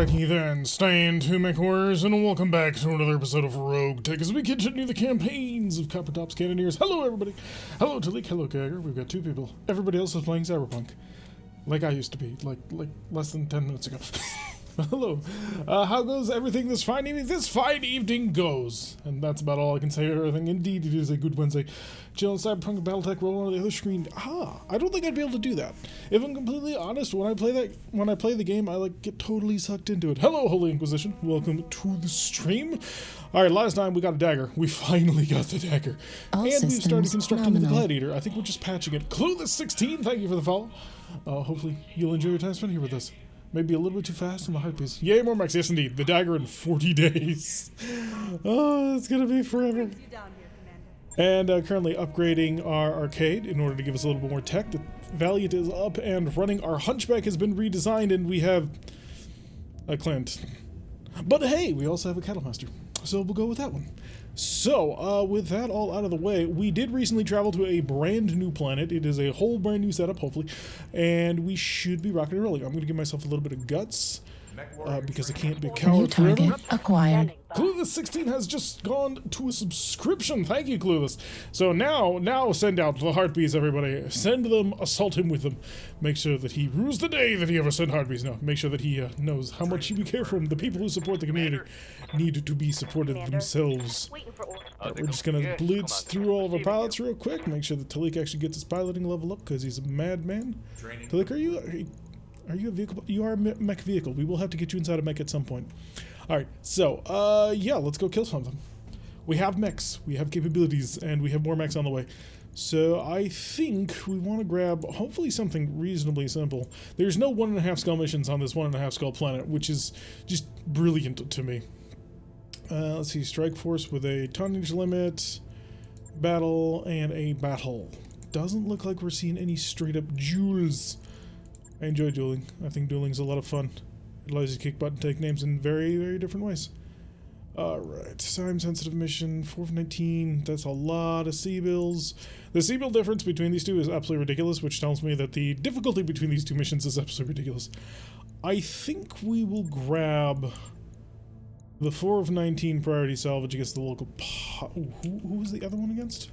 Alrighty then, stand to make orders, and welcome back to another episode of RogueTech as we continue the campaigns of Coppertop's Cannoneers. Hello everybody! Hello Talik, hello Gagger, we've got two people. Everybody else is playing Cyberpunk. Like I used to be, like less than 10 minutes ago. Hello. How goes everything this fine evening? This fine evening goes. And that's about all I can say for everything. Indeed, it is a good Wednesday. Chill on Cyberpunk and BattleTech roll on the other screen. I don't think I'd be able to do that. If I'm completely honest, when I play the game, I get totally sucked into it. Hello, Holy Inquisition. Welcome to the stream. Alright, last time we got a dagger. We finally got the dagger. All and we've started constructing nominal. the Gladiator. I think we're just patching it. Clueless16, thank you for the follow. Hopefully you'll enjoy your time spent here with us. Maybe a little bit too fast on the hype piece. Yay, more Max. Yes, indeed. The dagger in 40 days. Oh, it's going to be forever. And currently upgrading our arcade in order to give us a little bit more tech. The Valiant is up and running. Our Hunchback has been redesigned and we have a Clint. But hey, we also have a Cattle Master. So we'll go with that one. So, with that all out of the way, we did recently travel to a brand new planet. It is a whole brand new setup, hopefully, and we should be rocking and rolling. I'm going to give myself a little bit of guts, because I can't be a New coward target forever. acquired. Clueless16 has just gone to a subscription. Thank you, Clueless. So now send out the heartbeats, everybody. Send them, assault him with them. Make sure that he rues the day that he ever sent heartbeats. No, make sure that he knows how much we care for him. The people who support the community need to be supported themselves. We're just gonna blitz through all of our pilots real quick. Make sure that Talik actually gets his piloting level up because he's a madman. Talik, are you a vehicle? You are a mech vehicle. We will have to get you inside a mech at some point. Alright, so, yeah, let's go kill something. We have mechs, we have capabilities, and we have more mechs on the way. So I think we want to grab, hopefully, something reasonably simple. There's no 1.5 skull missions on this 1.5 skull planet, which is just brilliant to me. Let's see, strike force with a tonnage limit, battle, and a battle. Doesn't look like we're seeing any straight up duels. I enjoy dueling. I think dueling's a lot of fun. It allows you to kick butt and take names in very, very different ways. Alright, time-sensitive mission, 4 of 19, that's a lot of C-bills. The C-bill difference between these two is absolutely ridiculous, which tells me that the difficulty between these two missions is absolutely ridiculous. I think we will grab the 4 of 19 priority salvage against the local who was the other one against?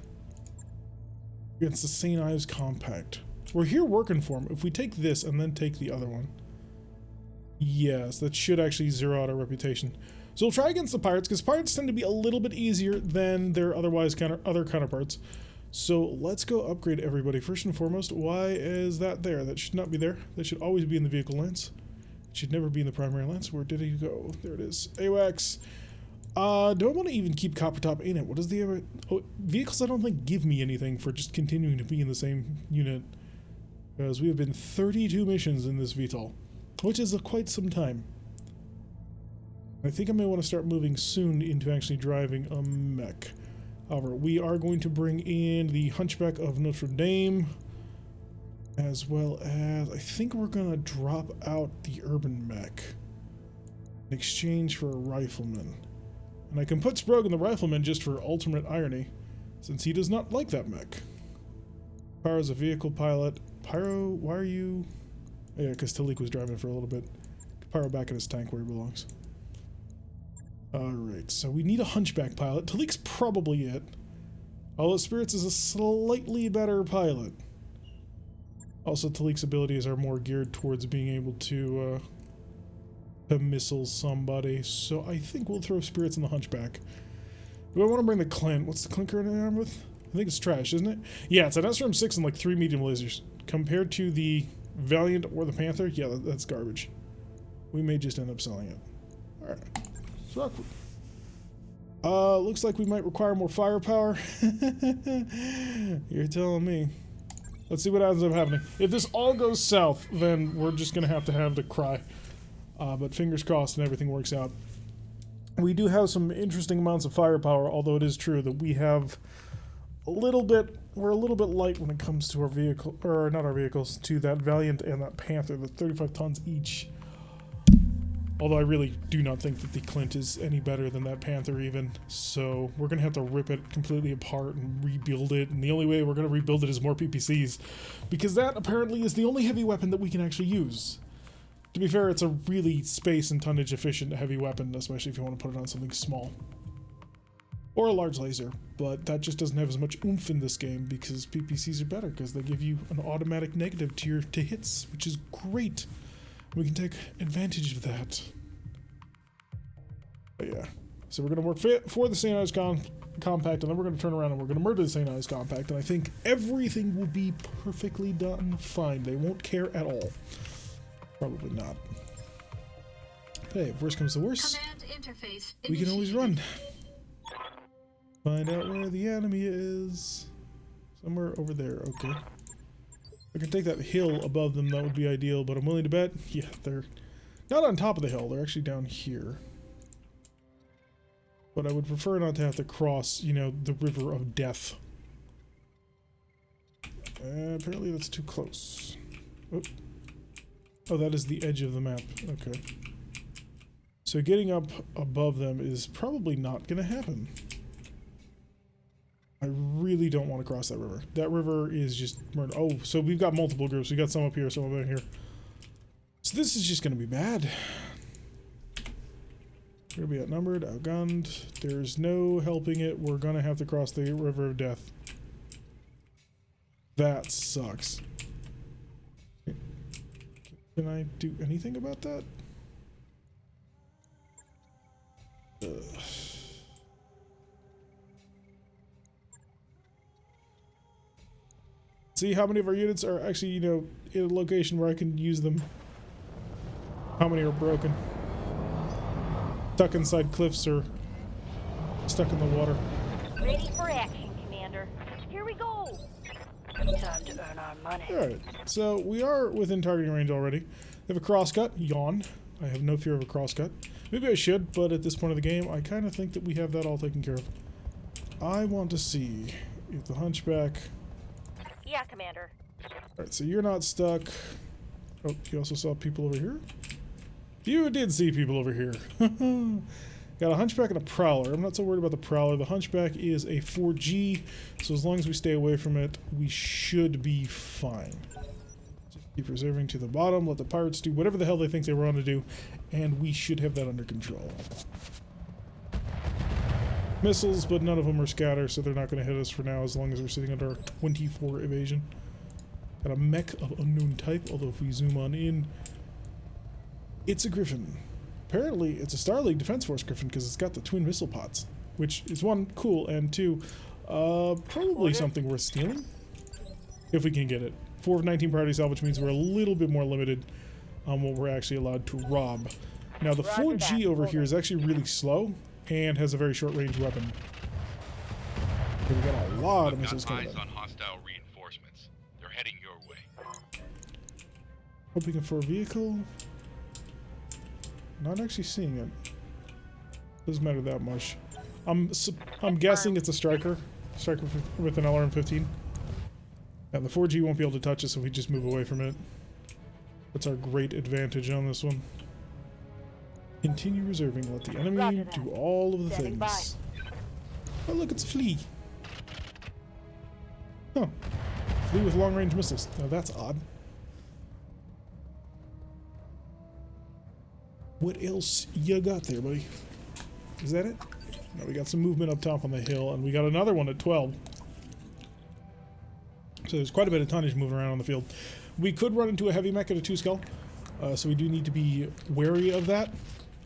Against the St. Ives Compact. We're here working for him. If we take this and then take the other one. Yes, that should actually zero out our reputation. So we'll try against the pirates, because pirates tend to be a little bit easier than their otherwise other counterparts. So let's go upgrade everybody. First and foremost, why is that there? That should not be there. That should always be in the vehicle lance. It should never be in the primary lance. Where did he go? There it is. AWACS. Do I want to even keep Coppertop in it? What is the other... Oh, vehicles I don't think give me anything for just continuing to be in the same unit. Because we have been 32 missions in this VTOL, which is quite some time. I think I may want to start moving soon into actually driving a mech. However, we are going to bring in the Hunchback of Notre Dame, as well as I think we're going to drop out the Urban Mech in exchange for a Rifleman. And I can put Sprague in the Rifleman just for ultimate irony, since he does not like that mech. Pyro's a vehicle pilot. Pyro, why are you... Yeah, because Talik was driving for a little bit. Pyro back in his tank where he belongs. Alright, so we need a Hunchback pilot. Talik's probably it. Although Spirits is a slightly better pilot. Also, Talik's abilities are more geared towards being able to missile somebody. So I think we'll throw Spirits in the Hunchback. Do I want to bring the Clint? What's the Clint currently armed with? I think it's trash, isn't it? Yeah, it's an SRM-6 and like 3 medium lasers. Compared to the Valiant or the Panther, yeah, that's garbage. We may just end up selling it. Alright. So looks like we might require more firepower. You're telling me. Let's see what ends up happening. If this all goes south, then we're just gonna have to cry. But fingers crossed and everything works out. We do have some interesting amounts of firepower, although it is true that we have we're a little bit light when it comes to our vehicle, or not our vehicles, to that Valiant and that Panther, the 35 tons each. Although I really do not think that the Clint is any better than that Panther even, so we're gonna have to rip it completely apart and rebuild it, and the only way we're gonna rebuild it is more PPCs, because that apparently is the only heavy weapon that we can actually use. To be fair, it's a really space and tonnage efficient heavy weapon, especially if you want to put it on something small. Or a large laser, but that just doesn't have as much oomph in this game because PPCs are better because they give you an automatic negative to hits, which is great. We can take advantage of that. But yeah, so we're going to work for the St. Ives Compact, and then we're going to turn around and we're going to murder the St. Ives Compact, and I think everything will be perfectly done fine. They won't care at all. Probably not. Hey, if worst comes to worst, we can always run. Find out where the enemy is. Somewhere over there, okay. If I can take that hill above them, that would be ideal, but I'm willing to bet, yeah, they're not on top of the hill, they're actually down here. But I would prefer not to have to cross, you know, the river of death. Apparently that's too close. Oh, that is the edge of the map, okay. So getting up above them is probably not gonna happen. I really don't want to cross that river. That river is just murder. Oh, so we've got multiple groups. We got some up here, some over here. So this is just going to be bad. We're going to be outnumbered, outgunned. There's no helping it. We're going to have to cross the river of death. That sucks. Can I do anything about that? Ugh. See how many of our units are actually, you know, in a location where I can use them. How many are broken? Stuck inside cliffs or stuck in the water. Ready for action, Commander. Here we go. Time to earn our money. Alright, so we are within targeting range already. They have a crosscut. Yawn. I have no fear of a crosscut. Maybe I should, but at this point of the game, I kind of think that we have that all taken care of. I want to see if the Hunchback... Yeah, Commander. Alright, so you're not stuck. Oh, you also saw people over here? You did see people over here. Got a Hunchback and a Prowler. I'm not so worried about the Prowler. The Hunchback is a 4G, so as long as we stay away from it, we should be fine. Just keep reserving to the bottom, let the pirates do whatever the hell they think they were on to do, and we should have that under control. Missiles, but none of them are scatter, so they're not going to hit us for now as long as we're sitting under our 24 evasion. Got a mech of unknown type, although if we zoom on in, it's a Griffin. Apparently, it's a Starleague Defense Force Griffin because it's got the twin missile pods, which is one, cool, and two, probably something worth stealing, if we can get it. 4 of 19 priority salvage means we're a little bit more limited on what we're actually allowed to rob. Now, the 4G over here is actually really slow and has a very short range weapon. We got a lot of missiles coming in. on hostile reinforcements. They're heading your way. Hoping for a vehicle. Not actually seeing it. Doesn't matter that much. I'm guessing it's a striker. Striker with an LRM-15. And the 4G won't be able to touch us if we just move away from it. That's our great advantage on this one. Continue reserving. Let the enemy do all of the things. Oh, look, it's a flea. Huh. Flea with long-range missiles. Now that's odd. What else you got there, buddy? Is that it? No, we got some movement up top on the hill, and we got another one at 12. So there's quite a bit of tonnage moving around on the field. We could run into a heavy mech at a 2-skull, so we do need to be wary of that.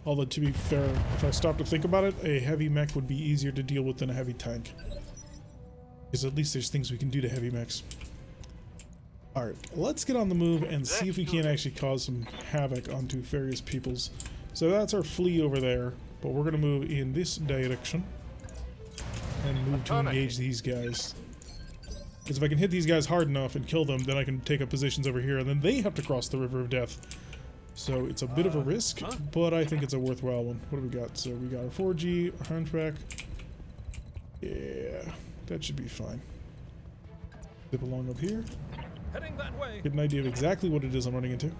Although, to be fair, if I stop to think about it, a heavy mech would be easier to deal with than a heavy tank. Because at least there's things we can do to heavy mechs. Alright, let's get on the move and see if we can actually cause some havoc onto various peoples. So that's our flea over there, but we're going to move in this direction and move to engage these guys. Because if I can hit these guys hard enough and kill them, then I can take up positions over here, and then they have to cross the River of Death. So it's a bit of a risk, but I think it's a worthwhile one. What do we got? So we got our 4G, our Hunchback. Yeah, that should be fine. Zip along up here. Heading that way. Get an idea of exactly what it is I'm running into.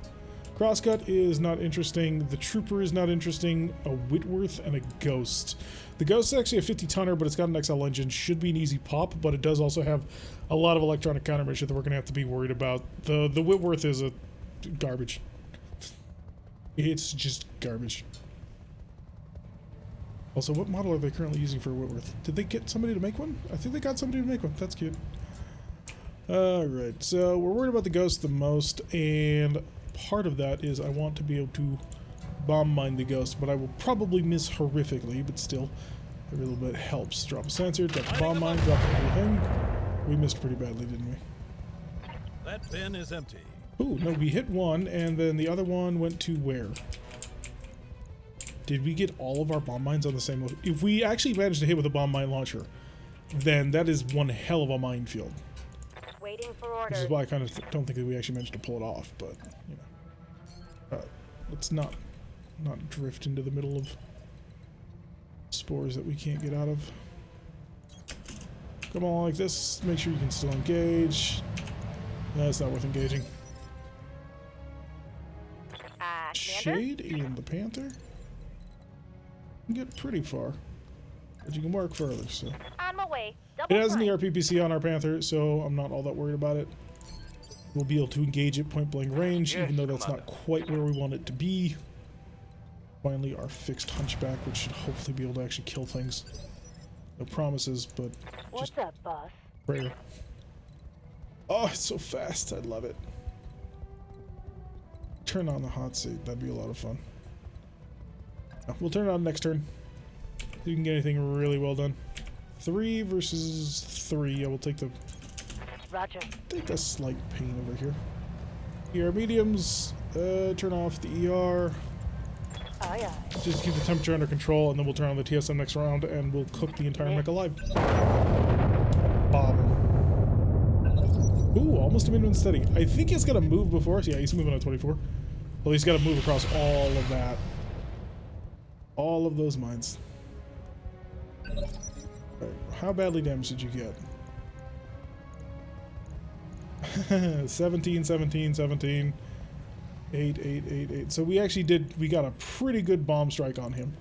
Crosscut is not interesting. The Trooper is not interesting. A Whitworth and a Ghost. The Ghost is actually a 50-tonner, but it's got an XL engine. Should be an easy pop, but it does also have a lot of electronic countermeasure that we're going to have to be worried about. The Whitworth is a garbage. It's just garbage. Also, what model are they currently using for Whitworth? Did they get somebody to make one? I think they got somebody to make one. That's cute. Alright, so we're worried about the ghost the most, and part of that is I want to be able to bomb mine the ghost, but I will probably miss horrifically, but still, every little bit helps. Drop a sensor, drop a bomb mine, drop everything. We missed pretty badly, didn't we? That bin is empty. Ooh, no, we hit one, and then the other one went to where? Did we get all of our bomb mines on the same location? If we actually managed to hit with a bomb mine launcher, then that is one hell of a minefield. Waiting for orders. Which is why I kind of don't think that we actually managed to pull it off, but, you know. Let's not drift into the middle of spores that we can't get out of. Come on, like this. Make sure you can still engage. No, it's not worth engaging. Commander? Shade and the Panther. You can get pretty far, but you can work further, so. On my way. It has an ERPPC on our Panther, so I'm not all that worried about it. We'll be able to engage at point blank range, even though that's not quite where we want it to be. Finally, our fixed hunchback, which should hopefully be able to actually kill things. No promises, but What's just up, boss? prayer. Oh, it's so fast. I love it. Turn on the hot seat. That'd be a lot of fun. We'll turn it on next turn. So you can get anything really well done. 3 versus 3. I will take the slight pain over here. ER mediums. Turn off the ER. Aye, aye. Just keep the temperature under control, and then we'll turn on the TSM next round, and we'll cook the entire mech alive. Bomb. Ooh, almost a minute steady. I think he's gonna move before us. Yeah, he's moving on 24. Well, he's got to move across all of that. All of those mines. Right. How badly damaged did you get? 17, 17, 17. 8, 8, 8, 8. So we actually we got a pretty good bomb strike on him.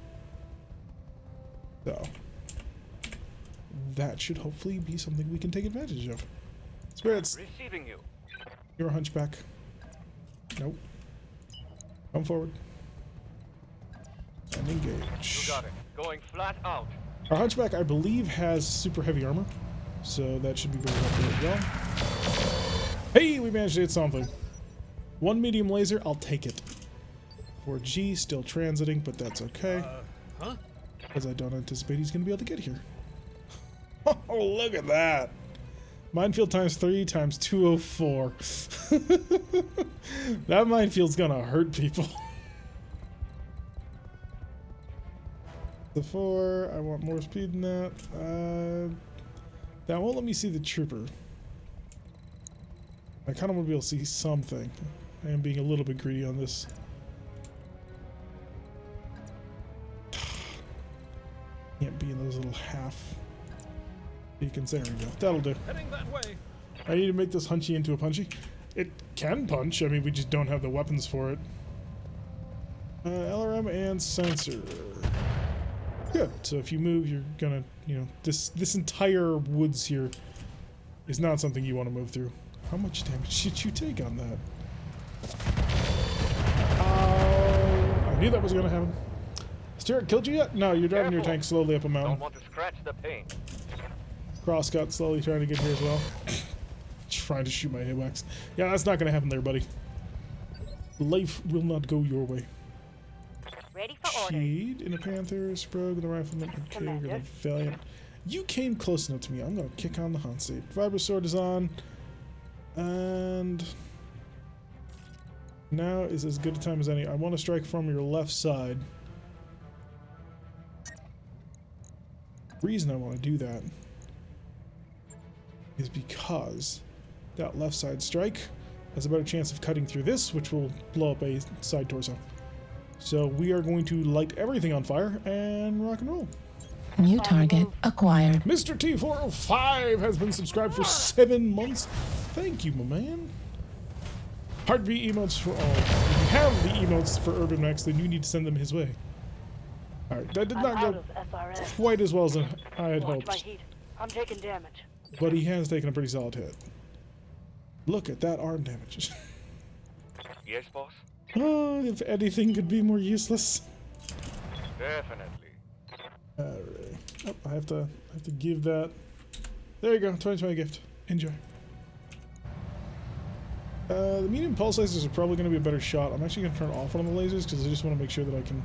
So that should hopefully be something we can take advantage of. Spirits. Receiving you. You're a hunchback. Nope. Come forward. And engage. You got it. Going flat out. Our hunchback, I believe, has super heavy armor. So that should be very helpful as well. Hey, we managed to hit something. 1 medium laser, I'll take it. 4G, still transiting, but that's okay. Huh? Because I don't anticipate he's going to be able to get here. Oh, look at that. Minefield times 3 times 204. That minefield's going to hurt people. The 4, I want more speed than that. That won't let me see the trooper. I kind of want to be able to see something. I am being a little bit greedy on this. Can't be in those little half beacons. There we go. That'll do. Heading that way. I need to make this hunchy into a punchy. It can punch. I mean, we just don't have the weapons for it. LRM and sensor. Good. So if you move, you're gonna, you know, this entire woods here is not something you want to move through. How much damage did you take on that? I knew that was gonna happen. Stuart, killed you yet? No, you're driving your tank slowly up a mountain. Don't want to scratch the paint. Crosscut slowly trying to get here as well. Trying to shoot my AWACS. Yeah, that's not gonna happen there, buddy. Life will not go your way. Ready for orders. Shade in a Panther, Sprog in the Rifleman, okay, we're gonna Valiant. You came close enough to me. I'm gonna kick on the hunt seat. Vibra Sword is on. And now is as good a time as any. I want to strike from your left side. The reason I want to do that is because that left side strike has a better chance of cutting through this, which will blow up a side torso. So we are going to light everything on fire and rock and roll. New target acquired. Mr. T405 has been subscribed for 7 months. Thank you, my man. Heartbeat emotes for all. If you have the emotes for Urban Max, then you need to send them his way. Alright, that did not go quite as well as I had Watch my hoped. heat. I'm taking damage. But he has taken a pretty solid hit. Look at that arm damage. Yes, boss. Oh, if anything could be more useless. Definitely. Alright. Oh, I have to give that. There you go, 2020 gift. Enjoy. The medium pulse lasers are probably going to be a better shot. I'm actually going to turn off one of the lasers because I just want to make sure that I can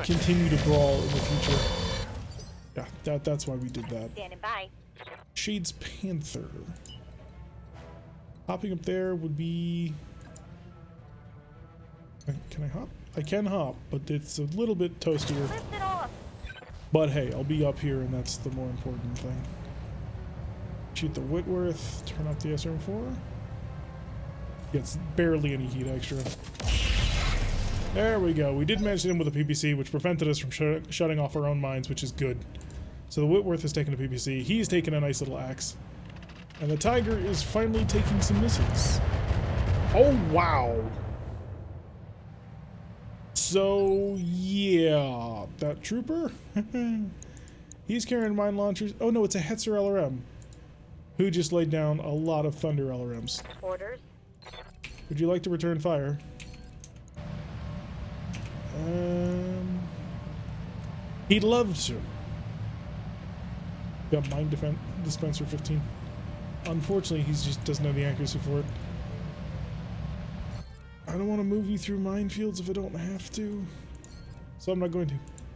continue to brawl in the future. Yeah, that's why we did that. Standing by. Shades Panther. Hopping up there would be... Can I hop? I can hop, but it's a little bit toastier. Lift it off. But hey, I'll be up here and that's the more important thing. Shoot the Whitworth, turn off the SRM4. Gets barely any heat extra. There we go. We did manage to hit him with a PPC, which prevented us from shutting off our own mines, which is good. So the Whitworth has taken a PPC. He's taken a nice little axe. And the Tiger is finally taking some misses. Oh, wow. So, yeah. That trooper? He's carrying mine launchers. Oh, no, it's a Hetzer LRM. Who just laid down a lot of Thunder LRMs. Orders. Would you like to return fire? He'd love to. Got mine dispenser 15. Unfortunately, he just doesn't have the accuracy for it. I don't want to move you through minefields if I don't have to. So I'm not going to.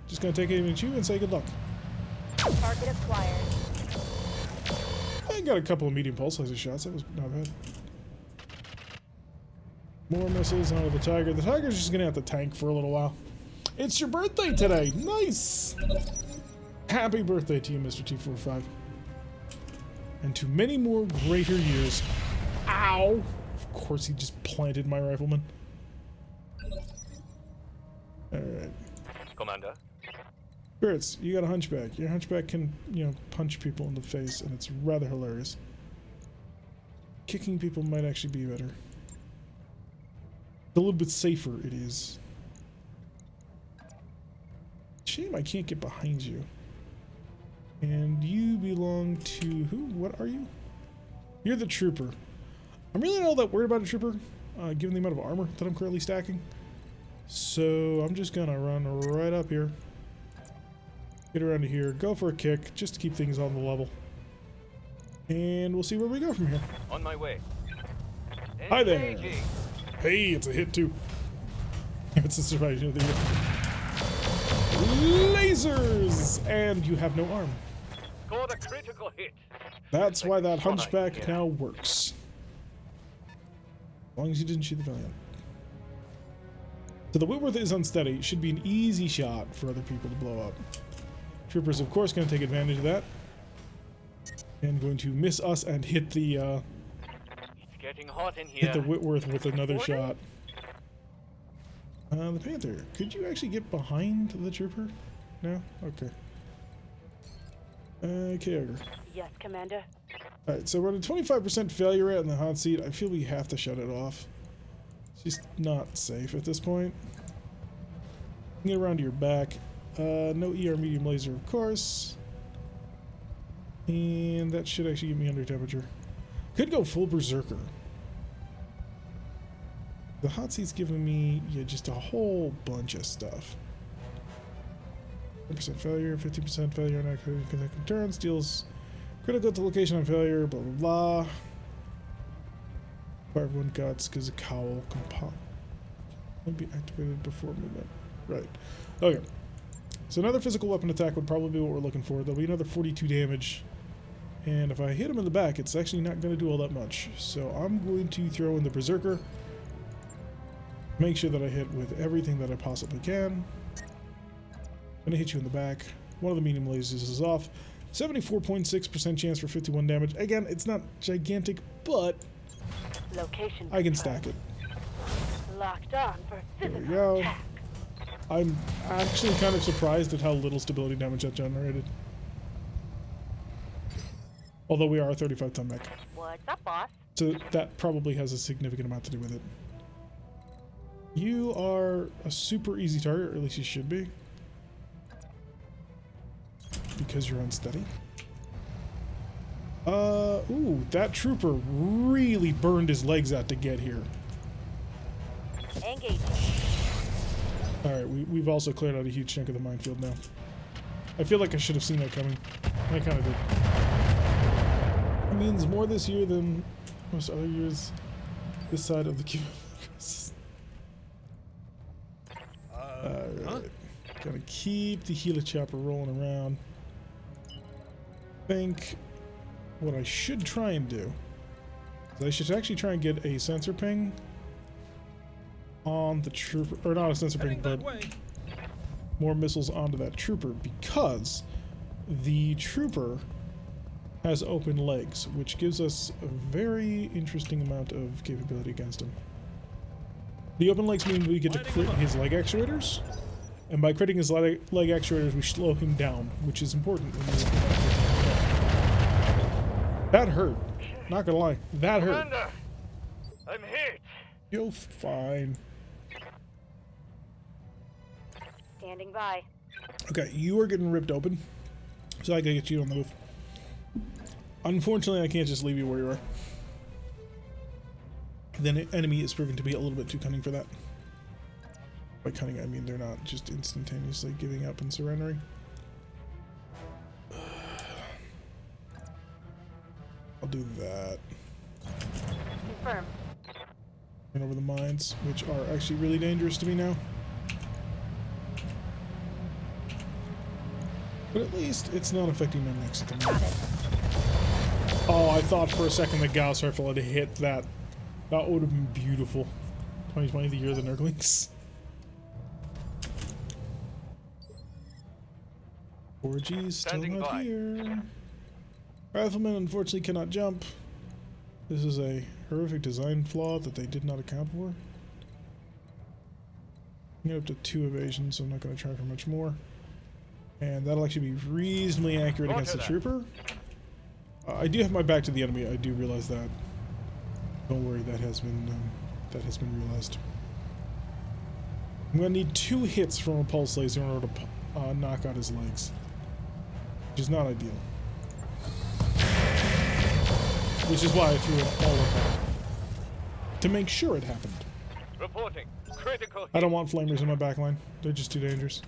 Just going to take aim at you and say good luck. Target acquired. I got a couple of medium pulse laser shots. That was not bad. More missiles onto the Tiger. The Tiger's just going to have to tank for a little while. It's your birthday today. Nice. Happy birthday to you, Mr. T45. And to many more greater years. Ow. Of course he just planted my rifleman. Alright. Commander. Spirits, you got a hunchback. Your hunchback can, punch people in the face, and it's rather hilarious. Kicking people might actually be better. A little bit safer, it is. Shame I can't get behind you. And you belong to who? What are you? You're the trooper. I'm really not all that worried about a trooper, given the amount of armor that I'm currently stacking. So I'm just gonna run right up here. Get around to here, go for a kick, just to keep things on the level. And we'll see where we go from here. On my way. Hi there. Engaging. Hey, it's a hit too. It's a survivor of the year. Lasers! And you have no arm. Scored a critical hit. That's why that hunchback now works. As long as you didn't shoot the Valiant. So the Whitworth is unsteady. Should be an easy shot for other people to blow up. Troopers, of course, going to take advantage of that. And going to miss us and hit the, It's getting hot in here. hit the Whitworth with another shot. The Panther, could you actually get behind the trooper? No? Okay. Kyogre. Yes, Commander. Alright, so we're at a 25% failure rate in the hot seat. I feel we have to shut it off. It's just not safe at this point. Get around to your back. No ER medium laser, of course. And that should actually get me under temperature. Could go full berserker. The hot seat's giving me just a whole bunch of stuff. 10% failure, 50% failure on active turns, deals critical to location on failure, blah blah blah. Fire everyone guts because a cowl can be activated before movement. Right. Okay. So another physical weapon attack would probably be what we're looking for. There'll be another 42 damage. And if I hit him in the back, it's actually not going to do all that much. So I'm going to throw in the Berserker. Make sure that I hit with everything that I possibly can. I'm going to hit you in the back. One of the medium lasers is off. 74.6% chance for 51 damage. Again, it's not gigantic, but Location I can stack it. locked on for There we physical go. attack. I'm actually kind of surprised at how little stability damage that generated. Although we are a 35-ton mech. What's up, boss? So that probably has a significant amount to do with it. You are a super easy target, or at least you should be. Because you're unsteady. Ooh, that trooper really burned his legs out to get here. Engage. Alright, we've also cleared out a huge chunk of the minefield now. I feel like I should have seen that coming. I kind of did. It means more this year than most other years this side of the queue. Alright. Gotta keep the helichopper rolling around. I think what I should try and do is I should actually try and get a sensor ping on the trooper, or not a sensor ping, but more missiles onto that trooper, because the trooper has open legs, which gives us a very interesting amount of capability against him. The open legs mean we get to crit his leg actuators, and by critting his leg actuators we slow him down, which is important when you're that hurt. Not gonna lie, that hurt. Commander, I'm hit. You're fine. Standing by. Okay, you are getting ripped open, so I gotta get you on the move. Unfortunately, I can't just leave you where you are. The enemy is proven to be a little bit too cunning for that. By cunning, I mean they're not just instantaneously giving up and surrendering. I'll do that. Confirm. Run over the mines, which are actually really dangerous to me now. But at least it's not affecting my mix at the moment. Oh, I thought for a second the Gauss rifle had hit that. That would have been beautiful. 2020, the year of the Nurglings. 4G's still Standing not by. here. Rifleman unfortunately cannot jump. This is a horrific design flaw that they did not account for. I get up to 2 evasion, so I'm not going to try for much more. And that'll actually be reasonably accurate against the trooper. I do have my back to the enemy. I do realize that. Don't worry, that has been realized. I'm gonna need 2 hits from a pulse laser in order to knock out his legs, which is not ideal. Which is why I threw it all up to make sure it happened. Reporting. Critical. I don't want flamers in my backline. They're just too dangerous.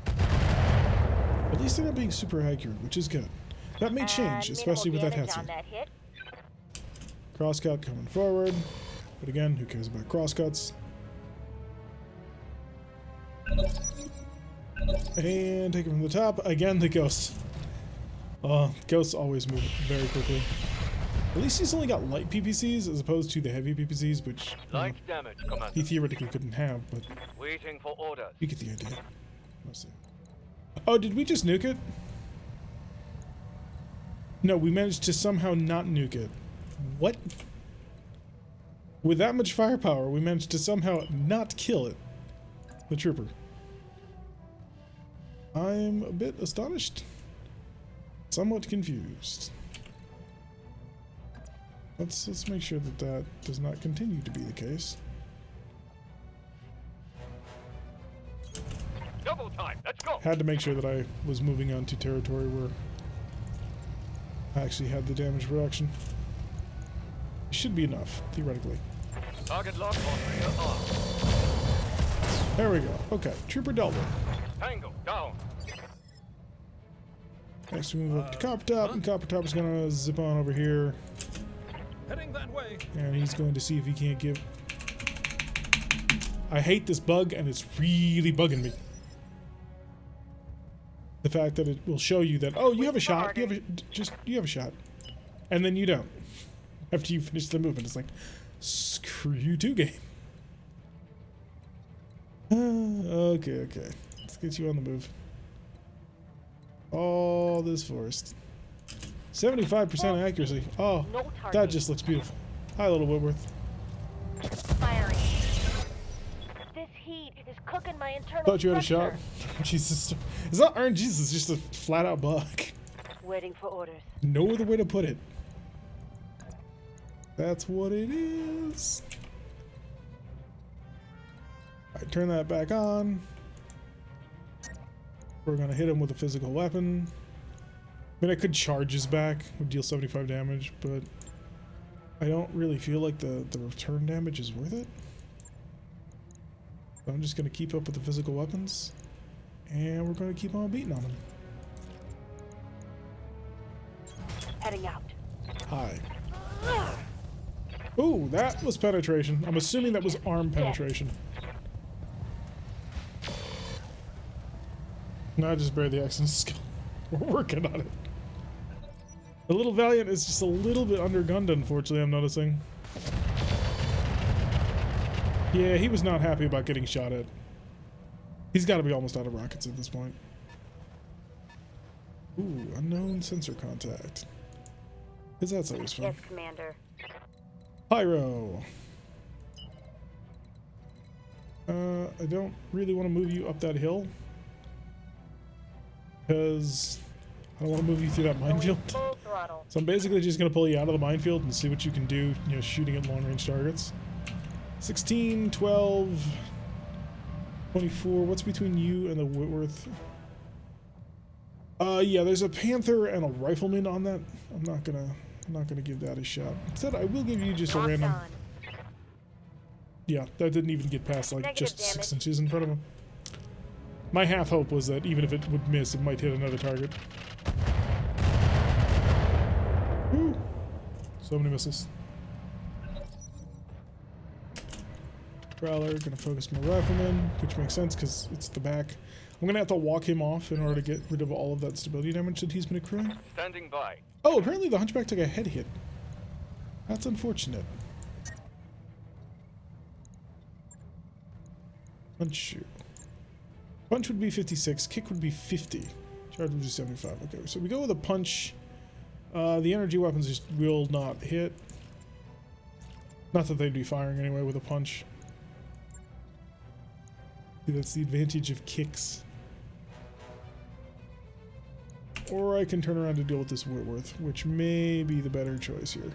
At least they're not being super accurate, which is good. That may change, especially with that Hetzer. Crosscut coming forward. But again, who cares about crosscuts? And take it from the top. Again, the ghost. Ghosts always move very quickly. At least he's only got light PPCs as opposed to the heavy PPCs, which Light damage, Commander. he theoretically couldn't have, but Waiting for orders. you get the idea. Let's see. Oh, did we just nuke it? No, we managed to somehow not nuke it. What? With that much firepower, we managed to somehow not kill it. The trooper. I'm a bit astonished. Somewhat confused. Let's make sure that that does not continue to be the case. Double time. Let's go. Had to make sure that I was moving on to territory where I actually had the damage reduction. It should be enough, theoretically. Target lock on rear arm. There we go. Okay, Trooper dealt with. Tango down. Next we move up to Copper Top, and Copper Top is gonna zip on over here, Heading that way. and he's going to see if he can't give. I hate this bug, and it's really bugging me. The fact that it will show you that, oh, you have a shot, you have a shot, and then you don't. After you finish the movement, it's like, screw you too, game. Okay. Let's get you on the move. All this forest. 75% accuracy. Oh, that just looks beautiful. Hi, little Whitworth. Firing. This heat is cooking my internal Thought you had a shot. structure. Jesus. It's not RNG, it's just a flat out bug. Waiting for orders. No other way to put it. That's what it is. Alright, turn that back on. We're gonna hit him with a physical weapon. I mean, I could charge his back, would deal 75 damage, but I don't really feel like the return damage is worth it. So I'm just going to keep up with the physical weapons. And we're going to keep on beating on them. Heading out. Hi. Ooh, that was penetration. I'm assuming that was arm penetration. No, I just buried the accident skill. We're working on it. The little Valiant is just a little bit undergunned, unfortunately, I'm noticing. Yeah, he was not happy about getting shot at. He's got to be almost out of rockets at this point. Ooh, unknown sensor contact. Because that's always fun. Yes, Commander. Pyro. I don't really want to move you up that hill. Because I don't want to move you through that minefield. Full throttle. So I'm basically just going to pull you out of the minefield and see what you can do, you know, shooting at long-range targets. 16, 12, 24. What's between you and the Whitworth? Yeah, there's a Panther and a Rifleman on that. I'm not gonna give that a shot. Instead, I will give you just a Locked random. on. Yeah, that didn't even get past like Negative just 6 damage. inches in front of him. My half hope was that even if it would miss, it might hit another target. Woo! So many missiles. Prowler, gonna focus my Rifleman, which makes sense because it's the back. I'm gonna have to walk him off in order to get rid of all of that stability damage that he's been accruing. Standing by. Oh, apparently the Hunchback took a head hit. That's unfortunate. Punch. Punch would be 56, kick would be 50. Charge would be 75. Okay, so we go with a punch. The energy weapons just will not hit. Not that they'd be firing anyway with a punch. That's the advantage of kicks. Or I can turn around to deal with this Whitworth, which may be the better choice here.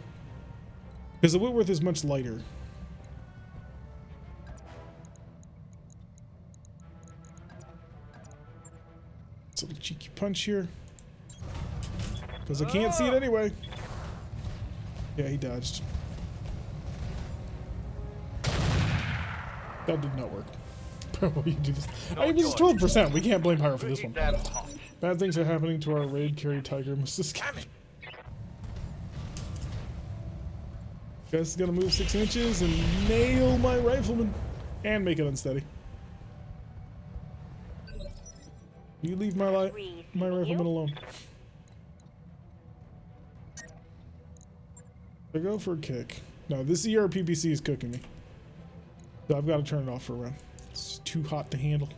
Because the Whitworth is much lighter. It's a little cheeky punch here. Because I can't see it anyway. Yeah, he dodged. That did not work. Probably do this. It was 12%. We can't blame Pyro for this one. Damn hot. Bad things are happening to our raid carry Tiger, Mr. Scammy. Guess is gonna move 6 inches and nail my Rifleman. And make it unsteady. You leave my Rifleman alone. I go for a kick. No, this ERPPC is cooking me. So I've got to turn it off for a run. It's too hot to handle.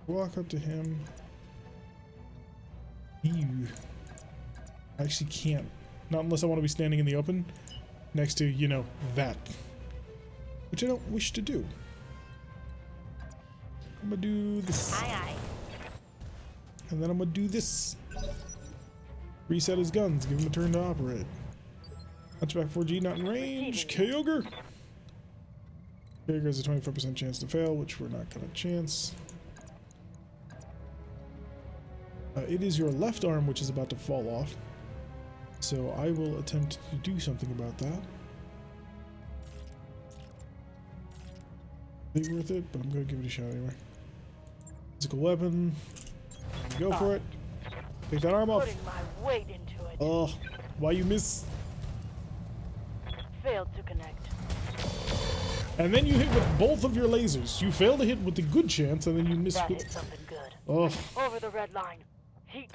Walk up to him. Ew. I actually can't. Not unless I want to be standing in the open next to, you know, that. Which I don't wish to do. I'm gonna do this. Aye, aye. And then I'm gonna do this. Reset his guns, give him a turn to operate. Hunchback 4G not in range. Kyogre! Kyogre has a 25% chance to fail, which we're not gonna chance. It is your left arm which is about to fall off. So I will attempt to do something about that. Be worth it, but I'm gonna give it a shot anyway. Physical weapon. Go for it. Take that arm off. Putting my weight into it. Oh, why you miss? Failed to connect. And then you hit with both of your lasers. You fail to hit with the good chance, and then you miss That with. is something good. Oh, Over the red line. Heat.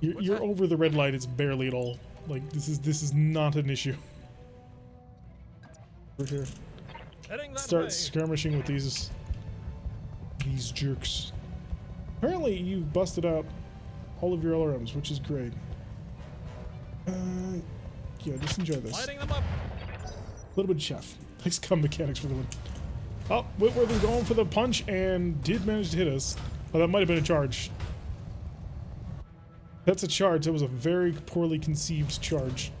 you're over the red light. It's barely at all. Like this is not an issue. Over here. Heading that Start way. skirmishing with these jerks. Apparently, you've busted out all of your LRMs, which is great. Yeah, just enjoy this. Lighting them up. A little bit of chef. Nice cum mechanics for the win. Oh, Whitworth is going for the punch and did manage to hit us. Oh, that might have been a charge. That's a charge. That was a very poorly conceived charge.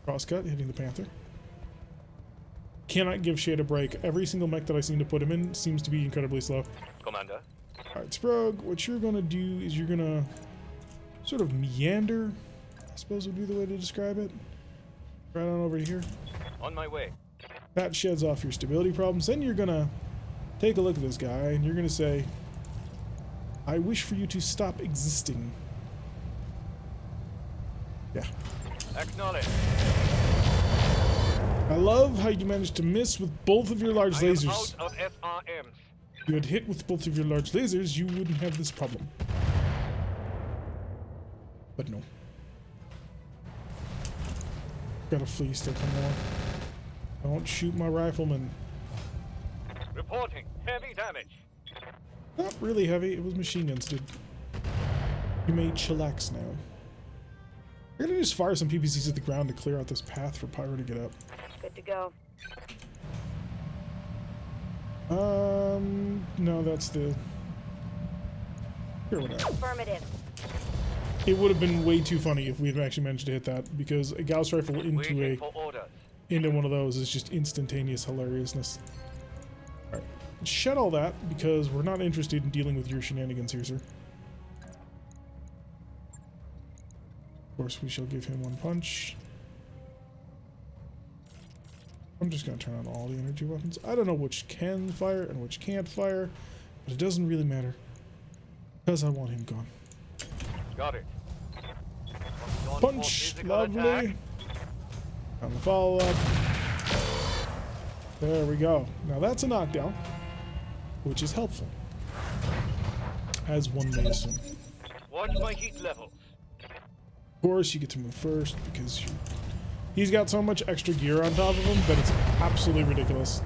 Crosscut, hitting the Panther. Cannot give Shade a break. Every single mech that I seem to put him in seems to be incredibly slow. Commander. Alright, Sprog, what you're gonna do is you're gonna sort of meander, I suppose would be the way to describe it. Right on over here. On my way. That sheds off your stability problems. Then you're gonna take a look at this guy and you're gonna say, I wish for you to stop existing. Yeah. Acknowledge. I love how you managed to miss with both of your large I am lasers. out of FRMs. If you had hit with both of your large lasers, you wouldn't have this problem. But no. Gotta flee still come on. Don't shoot my rifleman. Reporting. Heavy damage. Not really heavy, it was machine guns, dude. You may chillax now. We're gonna just fire some PPCs at the ground to clear out this path for Pyro to get up. Good to go. No, that's the... Here, whatever. Affirmative. It would have been way too funny if we had actually managed to hit that, because a Gauss rifle Waiting for orders. into one of those is just instantaneous hilariousness. Alright, shut all that, because we're not interested in dealing with your shenanigans here, sir. Of course, we shall give him one punch. I'm just going to turn on all the energy weapons. I don't know which can fire and which can't fire, but it doesn't really matter, because I want him gone. Got it. Punch! Lovely! On the follow-up. There we go. Now that's a knockdown, which is helpful, as one may assume. Watch my heat levels. Of course, you get to move first, because he's got so much extra gear on top of him that it's absolutely ridiculous.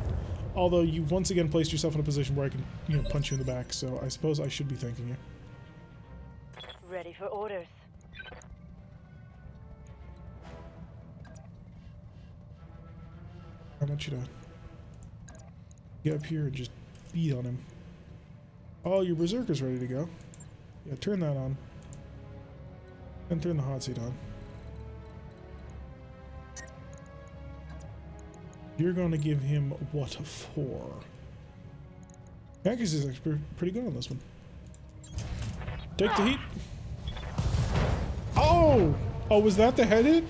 Although you've once again placed yourself in a position where I can, punch you in the back, so I suppose I should be thanking you. Ready for orders. I want you to get up here and just beat on him. Oh, your berserker's ready to go. Yeah, turn that on. And turn the hot seat on. You're going to give him what for? Pancakes is actually pretty good on this one. Take the heat. Oh! Oh, was that the head hit?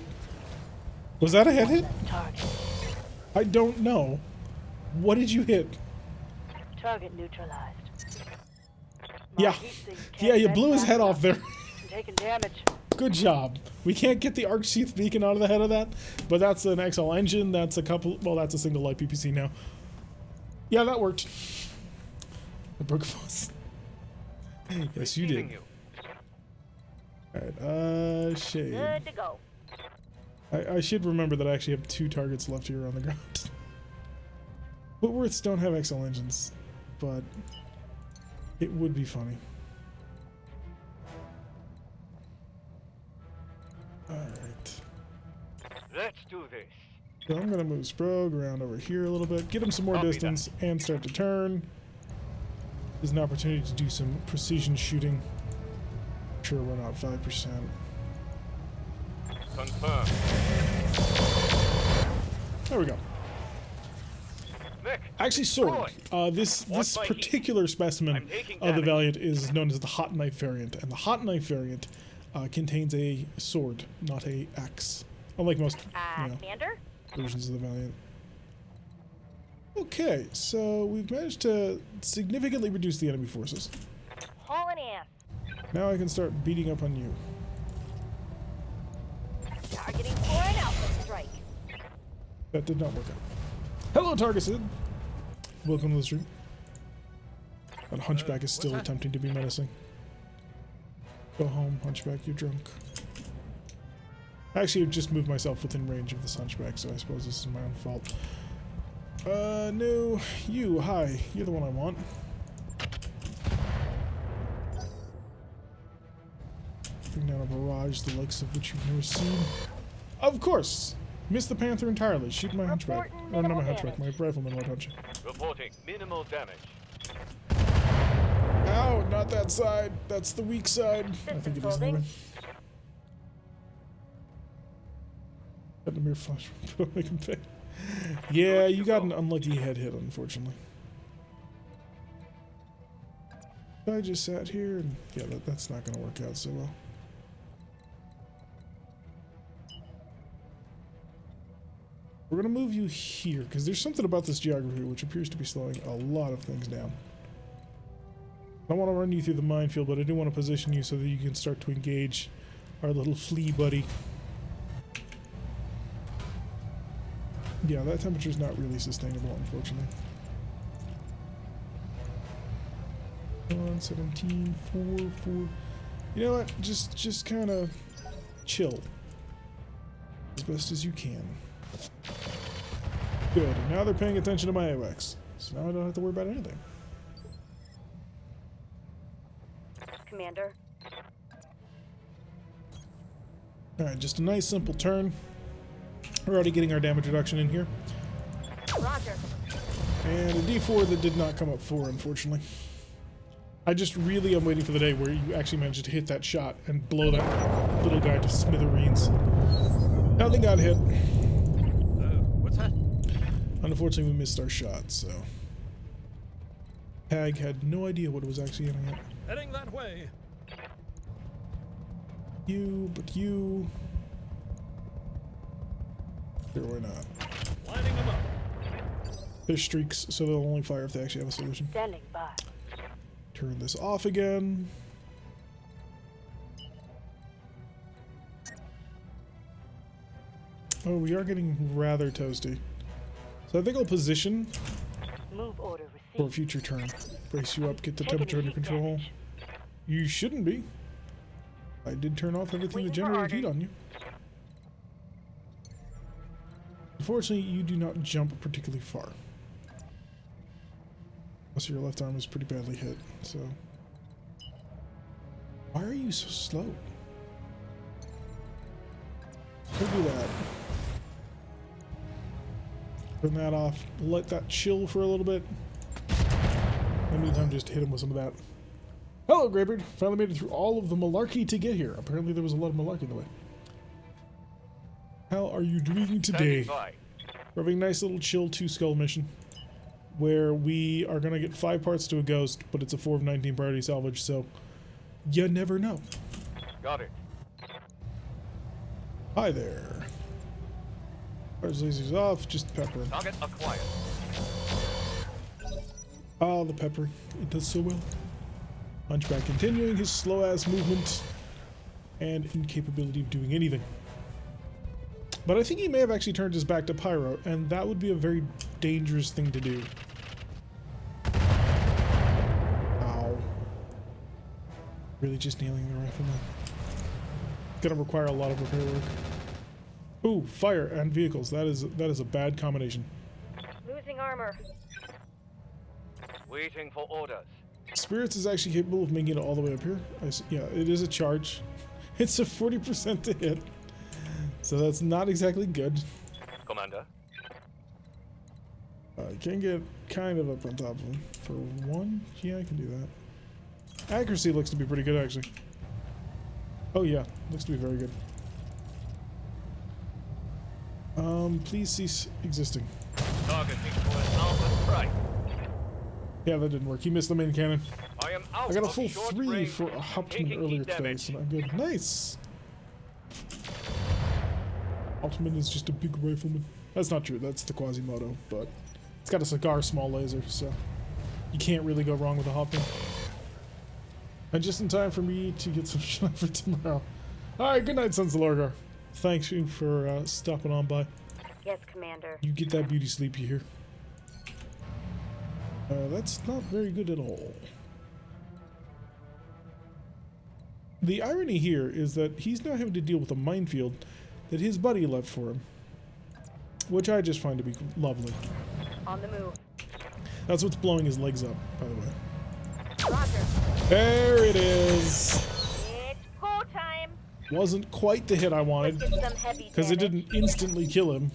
Was that a head hit? Target. I don't know. What did you hit? Target neutralized. Yeah. Yeah, you blew his head off there. I'm taking damage. Good job. We can't get the arc sheath beacon out of the head of that, but that's an XL engine. That's a couple. Well, that's a single light PPC now. Yeah, that worked. I broke a fuzz. Yes, you did. Alright, shade. Good to go. I should remember that I actually have 2 targets left here on the ground. Whitworths don't have XL engines, but it would be funny. Alright. Let's do this. So I'm gonna move Sprog around over here a little bit, get him some more distance, and start to turn. There's an opportunity to do some precision shooting. Sure, we're not 5%. Confirm. There we go. Nick. Actually, sword. This particular specimen of the Valiant is known as the hot knife variant, and the hot knife variant contains a sword, not a axe, unlike most Commander? versions of the Valiant. Okay, so we've managed to significantly reduce the enemy forces. Hauling ass. Now I can start beating up on you. Targeting for an alpha strike. That did not work out. Hello, Targeted. Welcome to the stream. And Hunchback is still attempting to be menacing. Go home, Hunchback, you're drunk. Actually, I've just moved myself within range of this Hunchback, so I suppose this is my own fault. No, you, hi. You're the one I want. Bring down a barrage the likes of which you've never seen. Of course! Missed the Panther entirely. Shoot my Hunchback. Oh, not my Hunchback, my Rifleman won't punch. Reporting minimal damage. Ow, not that side. That's the weak side. I think it is anyway. Got the mere flash. Make him pay. Yeah, you got an unlucky head hit, unfortunately. I just sat here and yeah, that's not going to work out so well. We're going to move you here, because there's something about this geography which appears to be slowing a lot of things down. I don't want to run you through the minefield, but I do want to position you so that you can start to engage our little flea buddy. Yeah, that temperature's not really sustainable, unfortunately. 17, 4, 4. You know what? Just kind of chill as best as you can. Good. And now they're paying attention to my AWACS, so now I don't have to worry about anything. Commander. Alright, just a nice simple turn. We're already getting our damage reduction in here. Roger. And a D4 that did not come up 4, unfortunately. I just really am waiting for the day where you actually manage to hit that shot and blow that little guy to smithereens. Nothing got hit. What's that? Unfortunately, we missed our shot, so... Hag had no idea what it was actually aiming at. Heading that way. You, but you... Sure, why not? Lining them up. There's streaks, so they'll only fire if they actually have a solution. Standing by. Turn this off again. Oh, we are getting rather toasty. So I think I'll position Move order for a received. future turn. Brace you up, get the Taking temperature under heat control. damage. You shouldn't be. I did turn off everything that Waiting for generated heat orders. on you. Unfortunately, you do not jump particularly far. Also, your left arm is pretty badly hit, so... Why are you so slow? Don't do that. Turn that off. Let that chill for a little bit. In the meantime, just hit him with some of that. Hello, Graybeard. Finally made it through all of the malarkey to get here. Apparently there was a lot of malarkey in the way. How are you doing today? Standing by. We're having a nice little chill 2-skull mission where we are going to get 5 parts to a ghost, but it's a 4 of 19 priority salvage, so you never know. Got it. Hi there. Fires lasers off, just pepper. Target acquired. Ah, the peppering. It does so well. Hunchback continuing his slow-ass movement and incapability of doing anything. But I think he may have actually turned his back to Pyro, and that would be a very dangerous thing to do. Ow. Really just nailing the rifleman. Gonna require a lot of repair work. Ooh, fire and vehicles. That is a bad combination. Losing armor. Waiting for orders. Spirits is actually capable of making it all the way up here. Yeah, it is a charge. It's a 40% to hit. So that's not exactly good. Commander. I can get kind of up on top of him. For 1? Yeah, I can do that. Accuracy looks to be pretty good, actually. Oh yeah, looks to be very good. Please cease existing. Targeting for an alpha strike. Yeah, that didn't work. He missed the main cannon. I am out I got a of full short 3 range. for a Hauptmann Taking earlier heat today, damage. so not good. Nice! Hauptmann is just a big rifleman. That's not true, that's the Quasimodo, but it's got a cigar small laser, so you can't really go wrong with a Hauptmann. And just in time for me to get some shot for tomorrow. Alright, good night, Sons of Lorgar. Thanks you for stopping on by. Yes, Commander. You get that beauty sleep you hear. That's not very good at all. The irony here is that he's now having to deal with a minefield that his buddy left for him. Which I just find to be lovely. On the move. That's what's blowing his legs up, by the way. Roger. There it is! It's go time. Wasn't quite the hit I wanted, Let's get some heavy because it damage. didn't instantly kill him.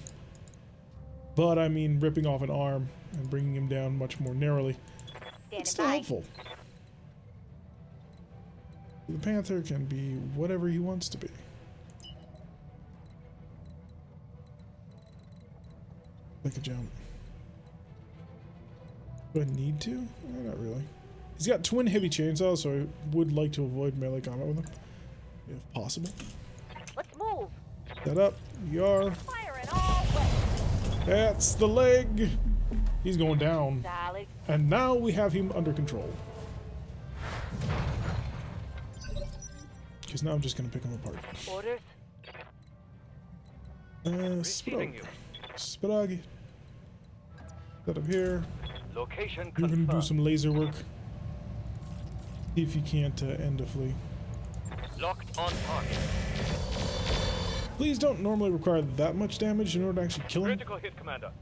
But I mean, ripping off an arm and bringing him down much more narrowly. It's still Standing by. helpful. The Panther can be whatever he wants to be. Make a jump. Do I need to? Not really. He's got twin heavy chainsaws, so I would like to avoid melee combat with him, if possible. Let's move. Set up. We are. Fire it all way. That's the leg. He's going down. Solid. And now we have him under control. Because now I'm just going to pick him apart. Orders. Receiving you. Spiragi. Set up here. Location You're going to do confirmed. some laser work. See if you can't end a flea. Locked on target. Fleas don't normally require that much damage in order to actually kill him. Critical hit, Commander.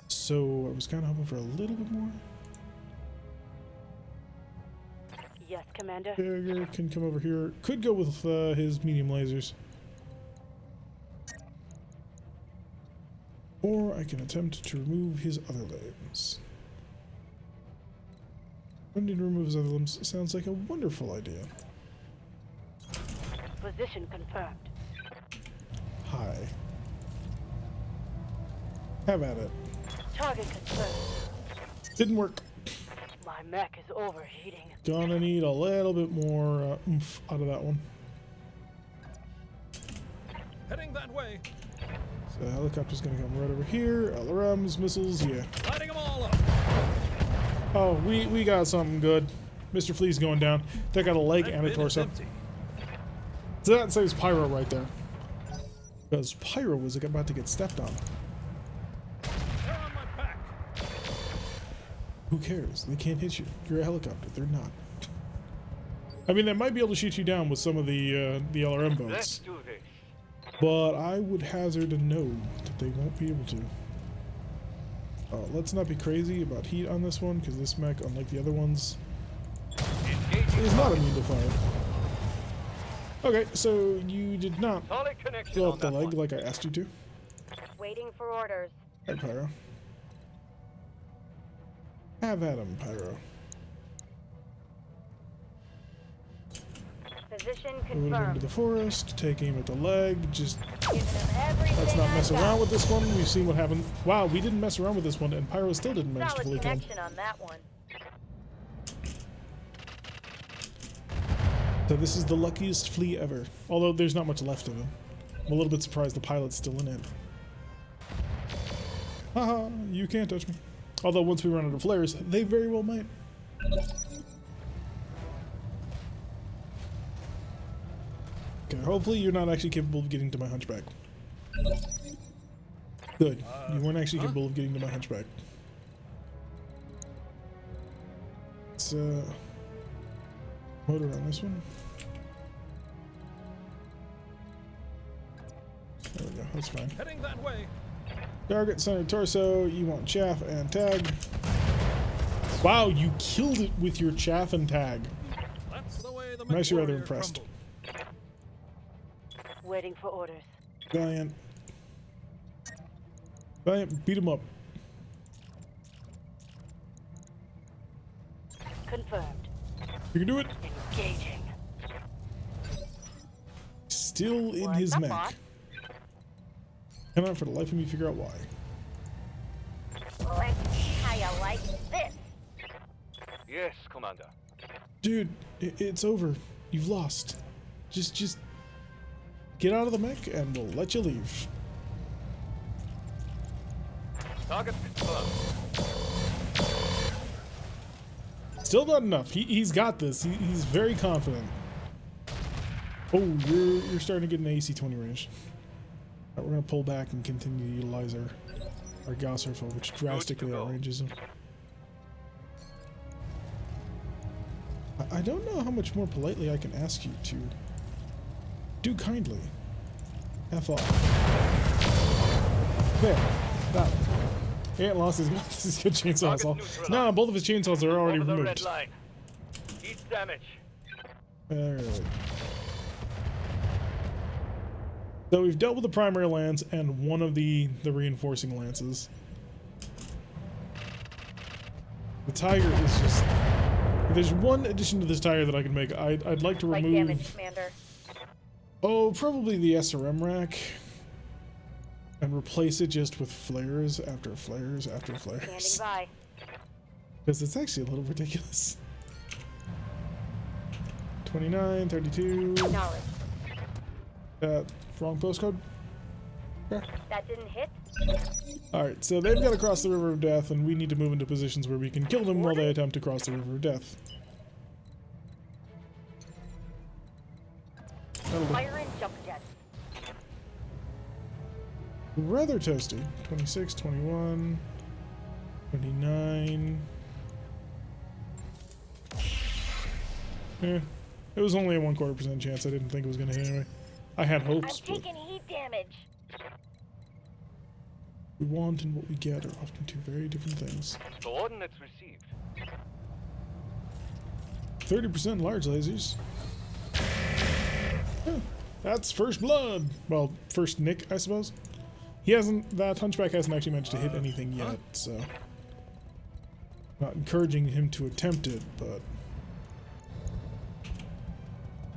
So I was kind of hoping for a little bit more. Yes, Commander. Barrier can come over here. Could go with his medium lasers. Or I can attempt to remove his other limbs. Attempting to remove his other limbs sounds like a wonderful idea. Position confirmed. Hi. Have at it. Target confirmed. Didn't work. My mech is overheating. Gonna need a little bit more oomph out of that one. Heading that way. So the helicopter's gonna come right over here. LRMs, missiles, yeah. Lighting them all up. Oh, we got something good. Mr. Flea's going down. That got a leg That and a bin is torso. empty. So that saves Pyro right there. Because Pyro was about to get stepped on. They're on my back. Who cares? They can't hit you. You're a helicopter. They're not. I mean, they might be able to shoot you down with some of the LRM Let's boats. do this. But I would hazard a no that they won't be able to. Let's not be crazy about heat on this one, because this mech, unlike the other ones, Engaging. is not immune to fire. Okay, so you did not Solid connection blow on up the that leg one. like I asked you to. Waiting for orders. Hi, Pyro. Have at him, Pyro. Position Move him into confirmed. the forest, take aim at the leg, just Giving them everything let's not mess I got. around with this one. We've seen what happened. Wow, we didn't mess around with this one, and Pyro still didn't manage to Solid fully kill him. connection on that one. So this is the luckiest flea ever. Although there's not much left of him. I'm a little bit surprised the pilot's still in it. Haha, you can't touch me. Although once we run out of flares, they very well might. Okay, hopefully you're not actually capable of getting to my hunchback. Good. You weren't actually capable of getting to my hunchback. Let's motor on this one. There we go, that's fine. Heading that way. Target, center, torso, you want chaff and tag. Wow, you killed it with your chaff and tag. That's the way the I'm actually rather warrior impressed. crumbles. Waiting for orders. Valiant. Valiant, beat him up. Confirmed. You can do it. Engaging. Still in What's his up, mech. boss? Cannot for the life of me figure out why. Let's see how you like this. Yes, Commander. Dude, it's over. You've lost. Just get out of the mech and we'll let you leave. Target confirmed. Still not enough. He's got this. He's very confident. Oh, you're starting to get an AC-20 range. Alright, we're gonna pull back and continue to utilize our Gauss rifle, which drastically go. outranges him. I don't know how much more politely I can ask you to do kindly. F off. There. That one. He ain't lost his good chainsaw Target assault. neutralized. No, both of his chainsaws are already Over the red removed. line. Heat damage. Alright. So we've dealt with the primary lance and one of the reinforcing lances. The Tiger is just... If there's one addition to this Tiger that I can make, I'd like to Light damage, remove... Commander. Oh, probably the SRM rack. And replace it just with flares after flares after Standing flares. by. Because it's actually a little ridiculous. 29, 32... Knowledge. Wrong postcode? That didn't hit? Alright, so they've got to cross the River of Death, and we need to move into positions where we can kill them while they attempt to cross the River of Death. That'll be Fire and jump jets. rather toasty. 26, 21, 29. It was only a 1/4% chance. I didn't think it was going to hit anyway. I had I'm hopes, but taking heat damage. we want and what we get are often two very different things. Coordinates received. 30% large lasers. Huh, that's first blood. Well, first nick, I suppose. He hasn't. That hunchback hasn't actually managed to hit anything yet, so not encouraging him to attempt it, but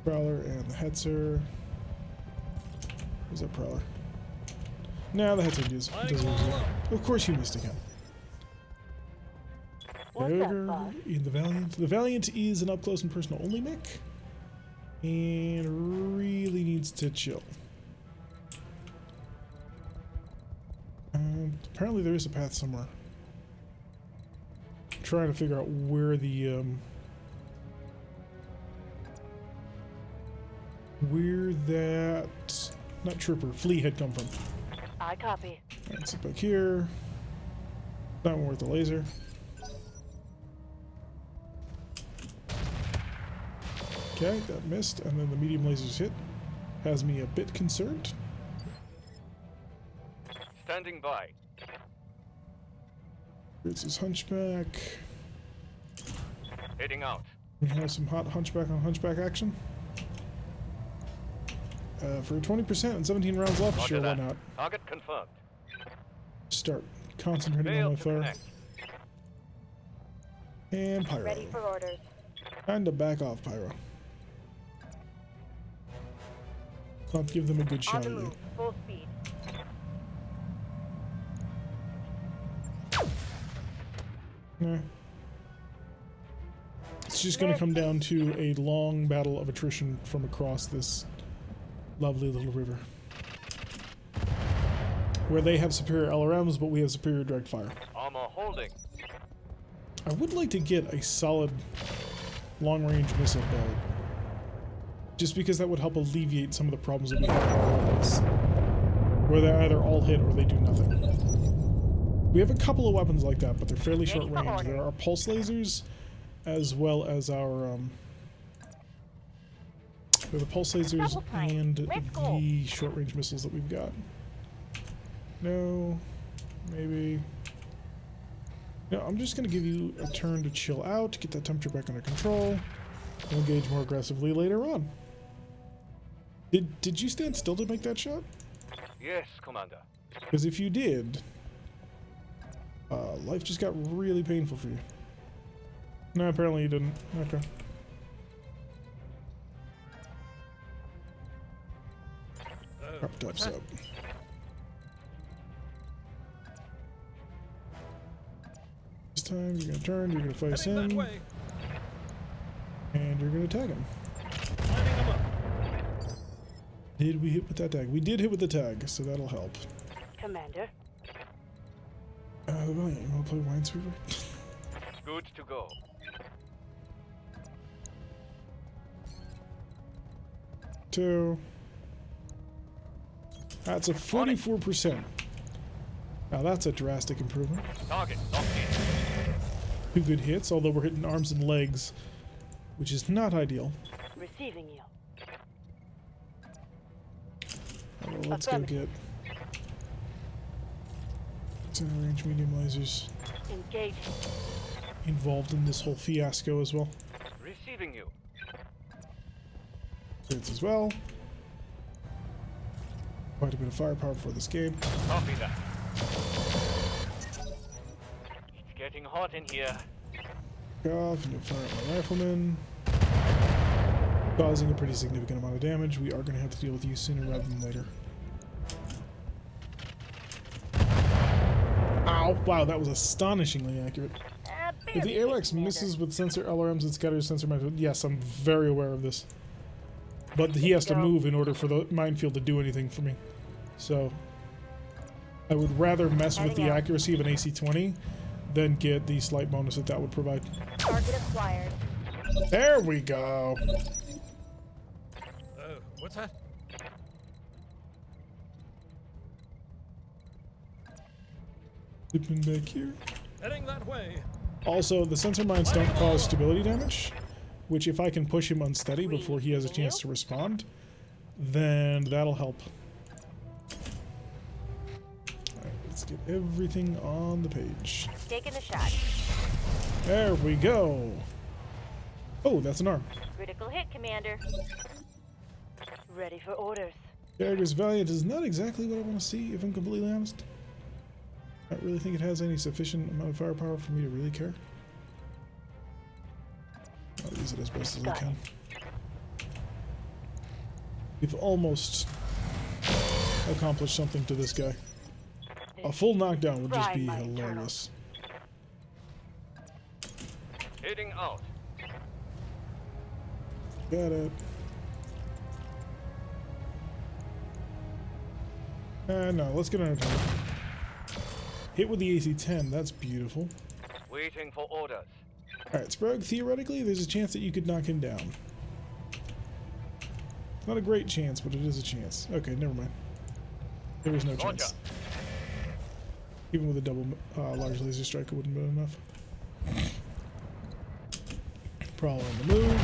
Prowler and the Hetzer. Where's that Prowler? No, the Hetzer does. Of course, you missed again. What's that, Rogue boss? in the Valiant. The Valiant is an up close and personal only mech, and really needs to chill. Apparently, there is a path somewhere. I'm trying to figure out where the where that not trooper flea had come from. I copy. Alright, sit back here. That one worth a laser. Okay, that missed, and then the medium lasers hit. Has me a bit concerned. Standing by. Here's his hunchback. Heading out. We have some hot hunchback on hunchback action. For 20% and 17 rounds left, Roger sure, why that. not? Target confirmed. Start concentrating on Fail my to fire. connect. And Pyro. Ready for orders. Time to back off, Pyro. Not give them a good On shot the at you. move. Full speed. Nah. It's just going to come down to a long battle of attrition from across this lovely little river. Where they have superior LRMs, but we have superior direct fire. Armor holding. I would like to get a solid long-range missile build. Just because that would help alleviate some of the problems that we have with our weapons. Where they either all hit or they do nothing. We have a couple of weapons like that, but they're fairly short range. There are pulse lasers, as well as our, there are the pulse lasers Double time. and Let's go. the short-range missiles that we've got. No, maybe. No, I'm just going to give you a turn to chill out, get that temperature back under control. We'll engage more aggressively later on. Did you stand still to make that shot? Yes, Commander. Because if you did, life just got really painful for you. No, apparently you didn't. Okay. Prop tops up. This time you're gonna turn, you're gonna face Heading that him, way. and you're gonna tag him. Lining them up. Did we hit with that tag? We did hit with the tag, so that'll help. Commander. You wanna play Minesweeper? Good to go. Two. That's a 44%. Now that's a drastic improvement. Target locked in. 2 good hits, although we're hitting arms and legs, which is not ideal. Receiving you. Well, let's go get some range medium lasers Engaging. involved in this whole fiasco as well. Receiving you. Hits as well. Quite a bit of firepower for this game. Copy that. It's getting hot in here. Off and fire at my rifleman. Causing a pretty significant amount of damage. We are going to have to deal with you sooner rather than later. Ow! Wow, that was astonishingly accurate. If the AWACS misses with sensor LRMs and scatters sensor minefield, yes, I'm very aware of this. But he has to move in order for the minefield to do anything for me. So, I would rather mess with Heading the out. accuracy of an AC-20 than get the slight bonus that would provide. Target acquired. There we go. What's that? Flipping back here. Heading that way. Also, the sensor mines don't cause stability damage, which if I can push him unsteady before he has a chance to respond, then that'll help. Alright, let's get everything on the page. Taking the shot. There we go. Oh, that's an arm. Critical hit, Commander. Ready for orders. Jagger's Valiant is not exactly what I want to see, if I'm completely honest. I don't really think it has any sufficient amount of firepower for me to really care. I'll use it as best as I can. We've almost accomplished something to this guy. A full knockdown would just be hilarious. Heading out. Got it. No, let's get another target. Hit with the AC-10, that's beautiful. Waiting for orders. Alright, Sprague, theoretically, there's a chance that you could knock him down. Not a great chance, but it is a chance. Okay, never mind. There was no chance. Even with a double large laser strike, it wouldn't have been enough. Prowler on the move.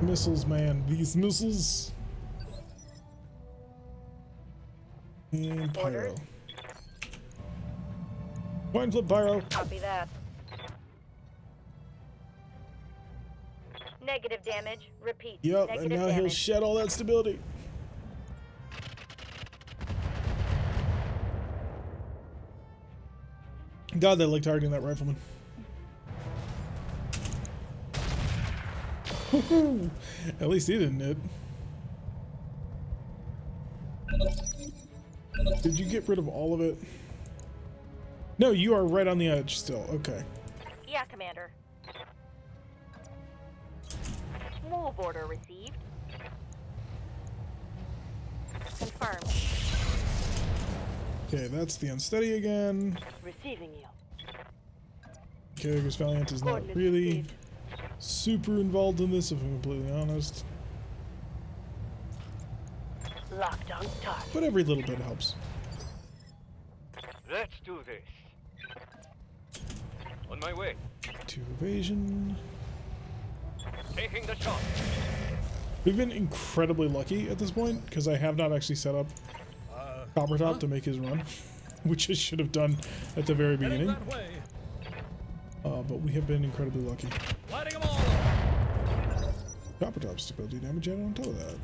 Missiles, man. These missiles. And Pyro. Coin flip Pyro. Copy that. Negative damage. Repeat. Yup, and Negative now he'll damage. shed all that stability. God, they like targeting that rifleman. Woohoo! At least he didn't hit. Did you get rid of all of it? No, you are right on the edge still. Okay. Yeah, Commander. Move order received. Confirmed. Okay, that's the unsteady again. Receiving you. Okay, because Valiant is not Coordinates really received. super involved in this, if I'm completely honest. Locked on target. But every little bit helps. Let's do this. On my way. 2 evasion. Taking the shot. We've been incredibly lucky at this point, because I have not actually set up Copper Top to make his run, which I should have done at the very Heading beginning. that way. But we have been incredibly lucky. Lighting them all up. Copper Top stability damage added on top of that.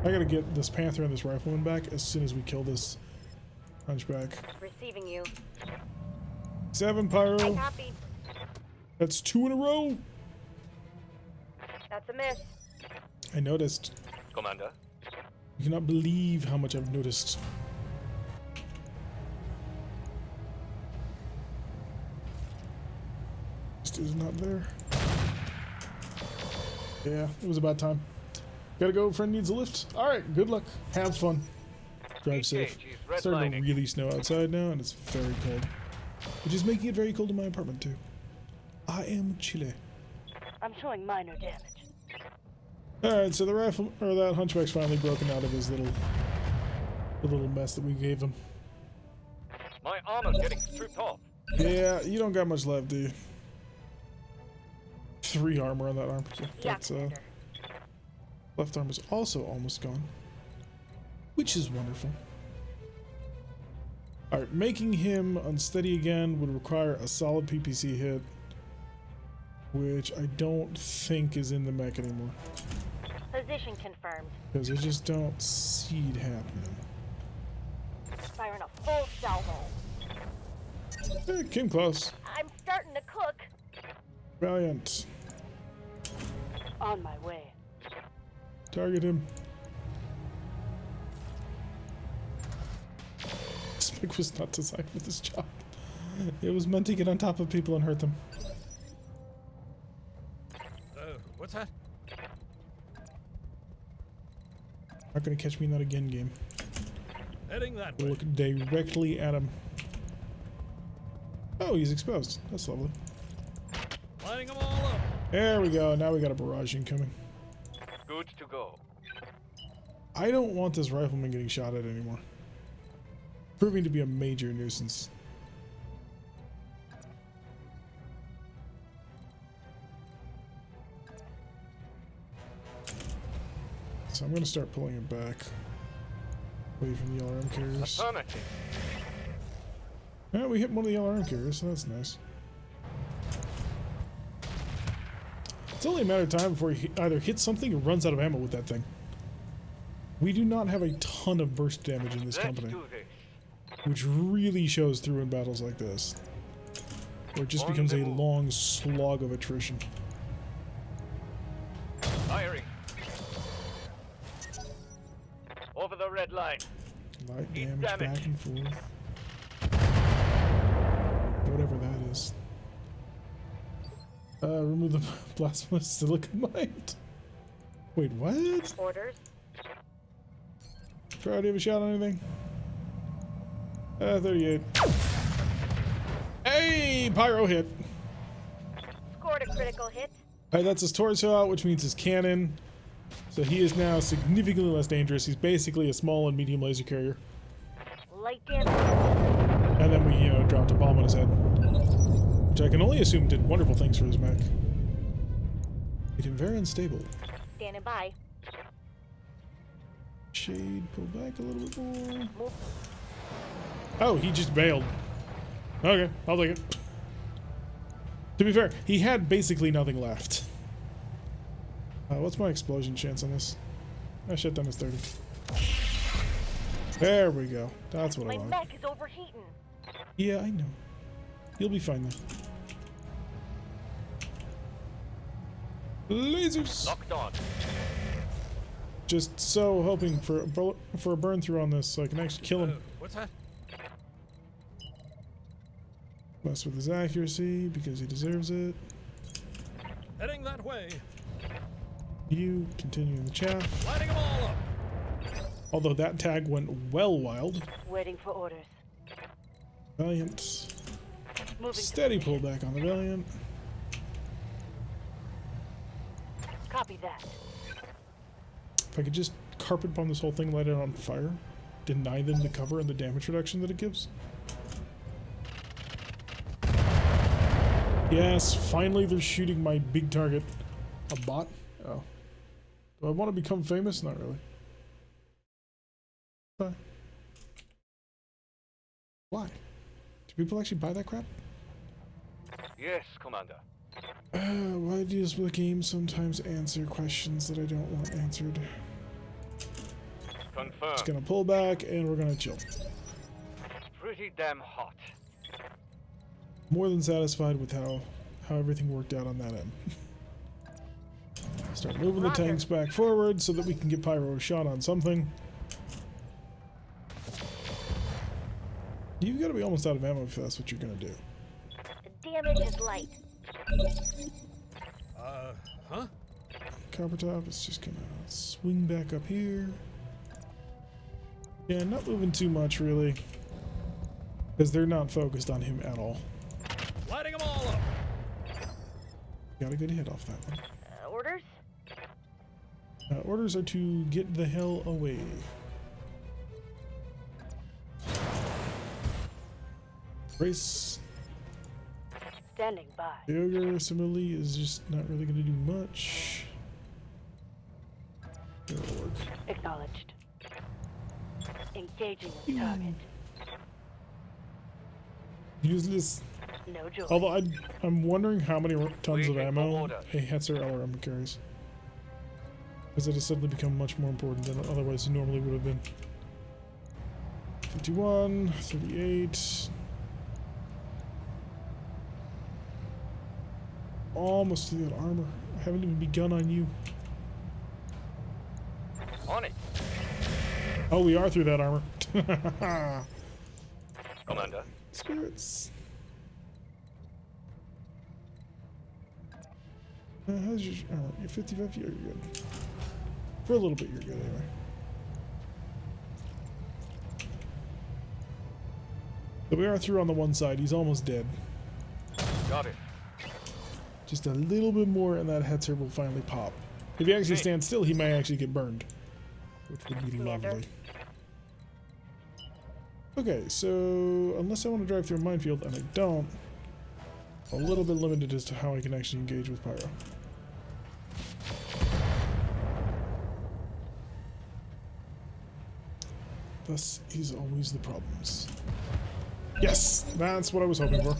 I gotta get this Panther and this Rifleman back as soon as we kill this Hunchback. Receiving you. 7 I Pyro. copy. That's 2 in a row. That's a miss. I noticed. Commander. You cannot believe how much I've noticed. This dude's not there. Yeah, it was about time. Gotta go, friend needs a lift. Alright, good luck. Have fun. Drive safe. Engage, he's Starting to redlining. really snow outside now, and it's very cold. Which is making it very cold in my apartment, too. I am Chile. I'm showing minor damage. Alright, so the rifle, or that Hunchback's finally broken out of his the little mess that we gave him. My armor's getting stripped off. Yeah, you don't got much left, do you? 3 armor on that arm. So Yeah, that's, Commander. left arm is also almost gone. Which is wonderful. Alright, making him unsteady again would require a solid PPC hit. Which I don't think is in the mech anymore. Position confirmed. Because I just don't see it happening. Firing a full salvo. Came close. I'm starting to cook. Valiant. On my way. Target him. This mech was not designed for this job. It was meant to get on top of people and hurt them. What's that? Not gonna catch me not again, game. Heading that way. Look directly at him. Oh, he's exposed. That's lovely. Lining them all up. There we go. Now we got a barrage incoming. Good to go. I don't want this rifleman getting shot at anymore. Proving to be a major nuisance. So I'm going to start pulling it back. Away from the LRM carriers. Affirmative. Yeah, we hit one of the LRM carriers, so that's nice. It's only a matter of time before he either hits something or runs out of ammo with that thing. We do not have a ton of burst damage in this Let's company, do this. which really shows through in battles like this, where it just becomes a long slog of attrition. Firing. Over the red line. Light Eat damage damage. back and forth. Whatever that is. Remove the plasma silicamide. Wait, what? Orders. Try to have a shot on anything? 38. Hey, pyro hit. Scored a critical hit. Alright, that's his torso out, which means his cannon. So he is now significantly less dangerous. He's basically a small and medium laser carrier. Light damage. And then we, dropped a bomb on his head. Which I can only assume did wonderful things for his mech. Made him very unstable. Standing by. Shade, pull back a little bit more. Move. Oh, he just bailed. Okay, I'll take it. To be fair, he had basically nothing left. What's my explosion chance on this? I shut down his 30. There we go. That's what I My wanted. mech is overheating. Yeah, I know. You'll be fine though. Lasers! Locked on. Just so hoping for a burn through on this so I can actually kill him. What's that? Mess with his accuracy because he deserves it. Heading that way. You continue the chaff. Lining them all up. Although that tag went well wild. Waiting for orders. Valiant. Moving. to Steady position. pullback on the Valiant. Copy that. If I could just carpet bomb this whole thing, light it on fire, deny them the cover and the damage reduction that it gives. Yes, finally they're shooting my big target. A bot? Oh. Do I want to become famous? Not really. Why? Why? Do people actually buy that crap? Yes, Commander. Why does the game sometimes answer questions that I don't want answered? Confirmed. Just gonna pull back and we're gonna chill. Pretty damn hot. More than satisfied with how everything worked out on that end. Start moving the tanks back forward so that we can get Pyro a shot on something. You've got to be almost out of ammo if that's what you're gonna do. The damage is light. Huh? Copper Top is just gonna swing back up here. Yeah, not moving too much really, because they're not focused on him at all. Lighting them all up. Got a good hit off that one. Orders. Orders are to get the hell away. Brace. Standing by. The ogre similarly is just not really going to do much. It'll work. Acknowledged. Engaging with target. Useless. No joy. Although I'm wondering how many tons of Waiting for ammo order. a Hetzer LRM carries. Because it has suddenly become much more important than otherwise it normally would have been. 51, 38. Almost to that armor. I haven't even begun on you. On it. Oh, we are through that armor. Commander. Spirits. How's your armor? You're 50-50? You're good. For a little bit, you're good anyway. So we are through on the one side. He's almost dead. Got it. Just a little bit more and that Hetzer will finally pop. If he actually stands still, he may actually get burned, which would be lovely. Okay, so unless I want to drive through a minefield, and I don't, a little bit limited as to how I can actually engage with Pyro. Thus is always the problems. Yes, that's what I was hoping for.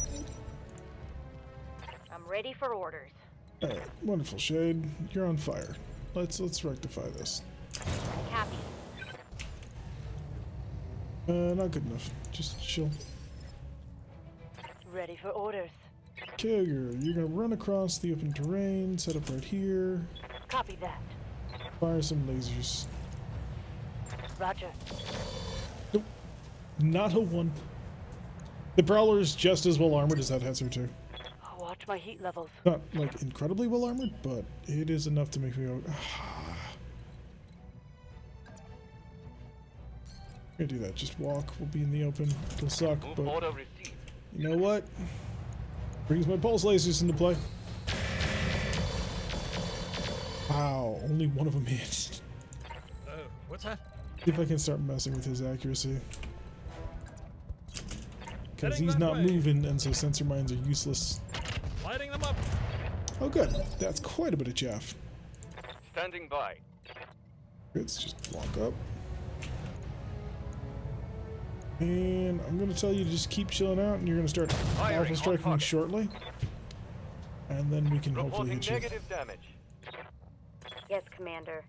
I'm ready for orders. Alright, wonderful, Shade. You're on fire. Let's rectify this. Copy. Not good enough. Just chill. Ready for orders. Kegger, you're gonna run across the open terrain, set up right here, Copy that. fire some lasers. Roger. Nope. Not a one. The Prowler is just as well armored as that Hetzer too. Watch my heat levels. Not like incredibly well armored, but it is enough to make me go. Gonna do that. Just walk. We'll be in the open. It'll suck, Move but order received. you know what? Brings my pulse lasers into play. Wow, only one of them hit. What's that? See if I can start messing with his accuracy. Because Heading he's that not way. moving, and so sensor mines are useless. Lighting them up. Oh, good. That's quite a bit of chaff. Standing by. Let's just walk up. And I'm going to tell you to just keep chilling out, and you're going to start Firing alpha on striking target. shortly. And then we can hopefully Reporting hit you. negative damage. Yes, Commander.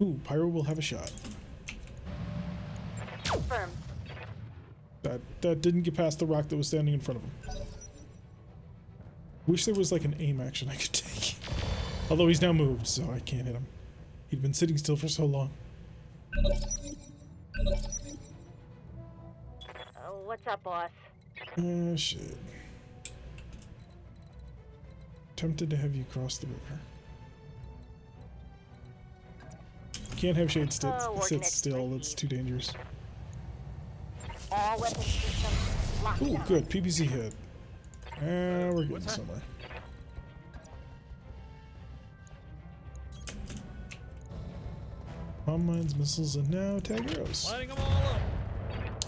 Ooh, Pyro will have a shot. Confirm. That didn't get past the rock that was standing in front of him. Wish there was like an aim action I could take. Although he's now moved, so I can't hit him. He'd been sitting still for so long. What's up, boss? Shit. Tempted to have you cross the river. Can't have Shade sit working still, at that's too dangerous. All weapon systems locked Ooh, down. good, PPC hit. We're getting what's that? somewhere. Bomb mines, missiles, and now tag arrows. Lighting them all up.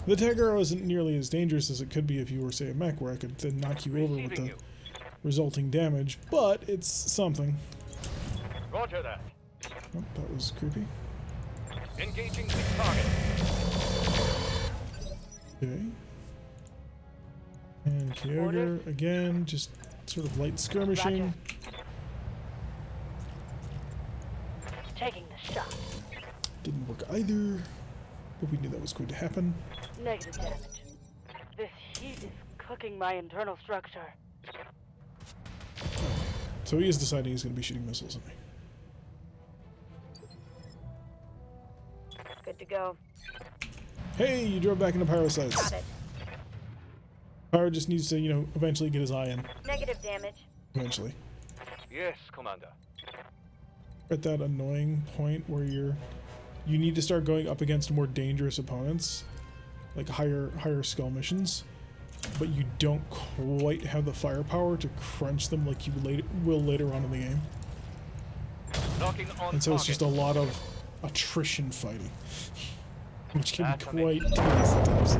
The tag arrow isn't nearly as dangerous as it could be if you were, say, a mech, where I could then knock you over with Receiving the you. resulting damage, but it's something. Roger that. Oh, that was creepy. Engaging the target. Okay. And Kyogre, again, just sort of light skirmishing. Roger. Taking the shot. Didn't work either, but we knew that was going to happen. Negative damage. This heat is cooking my internal structure. So he is deciding he's going to be shooting missiles at me. Good to go. Hey, you drove back into Pyro sites. Got it. Pyro just needs to, eventually get his eye in. Negative damage. Eventually. Yes, Commander. At that annoying point where you need to start going up against more dangerous opponents, like higher skill missions, but you don't quite have the firepower to crunch them like you will later on in the game. Knocking on And so it's target. just a lot of attrition fighting, which can That's be quite tedious at times.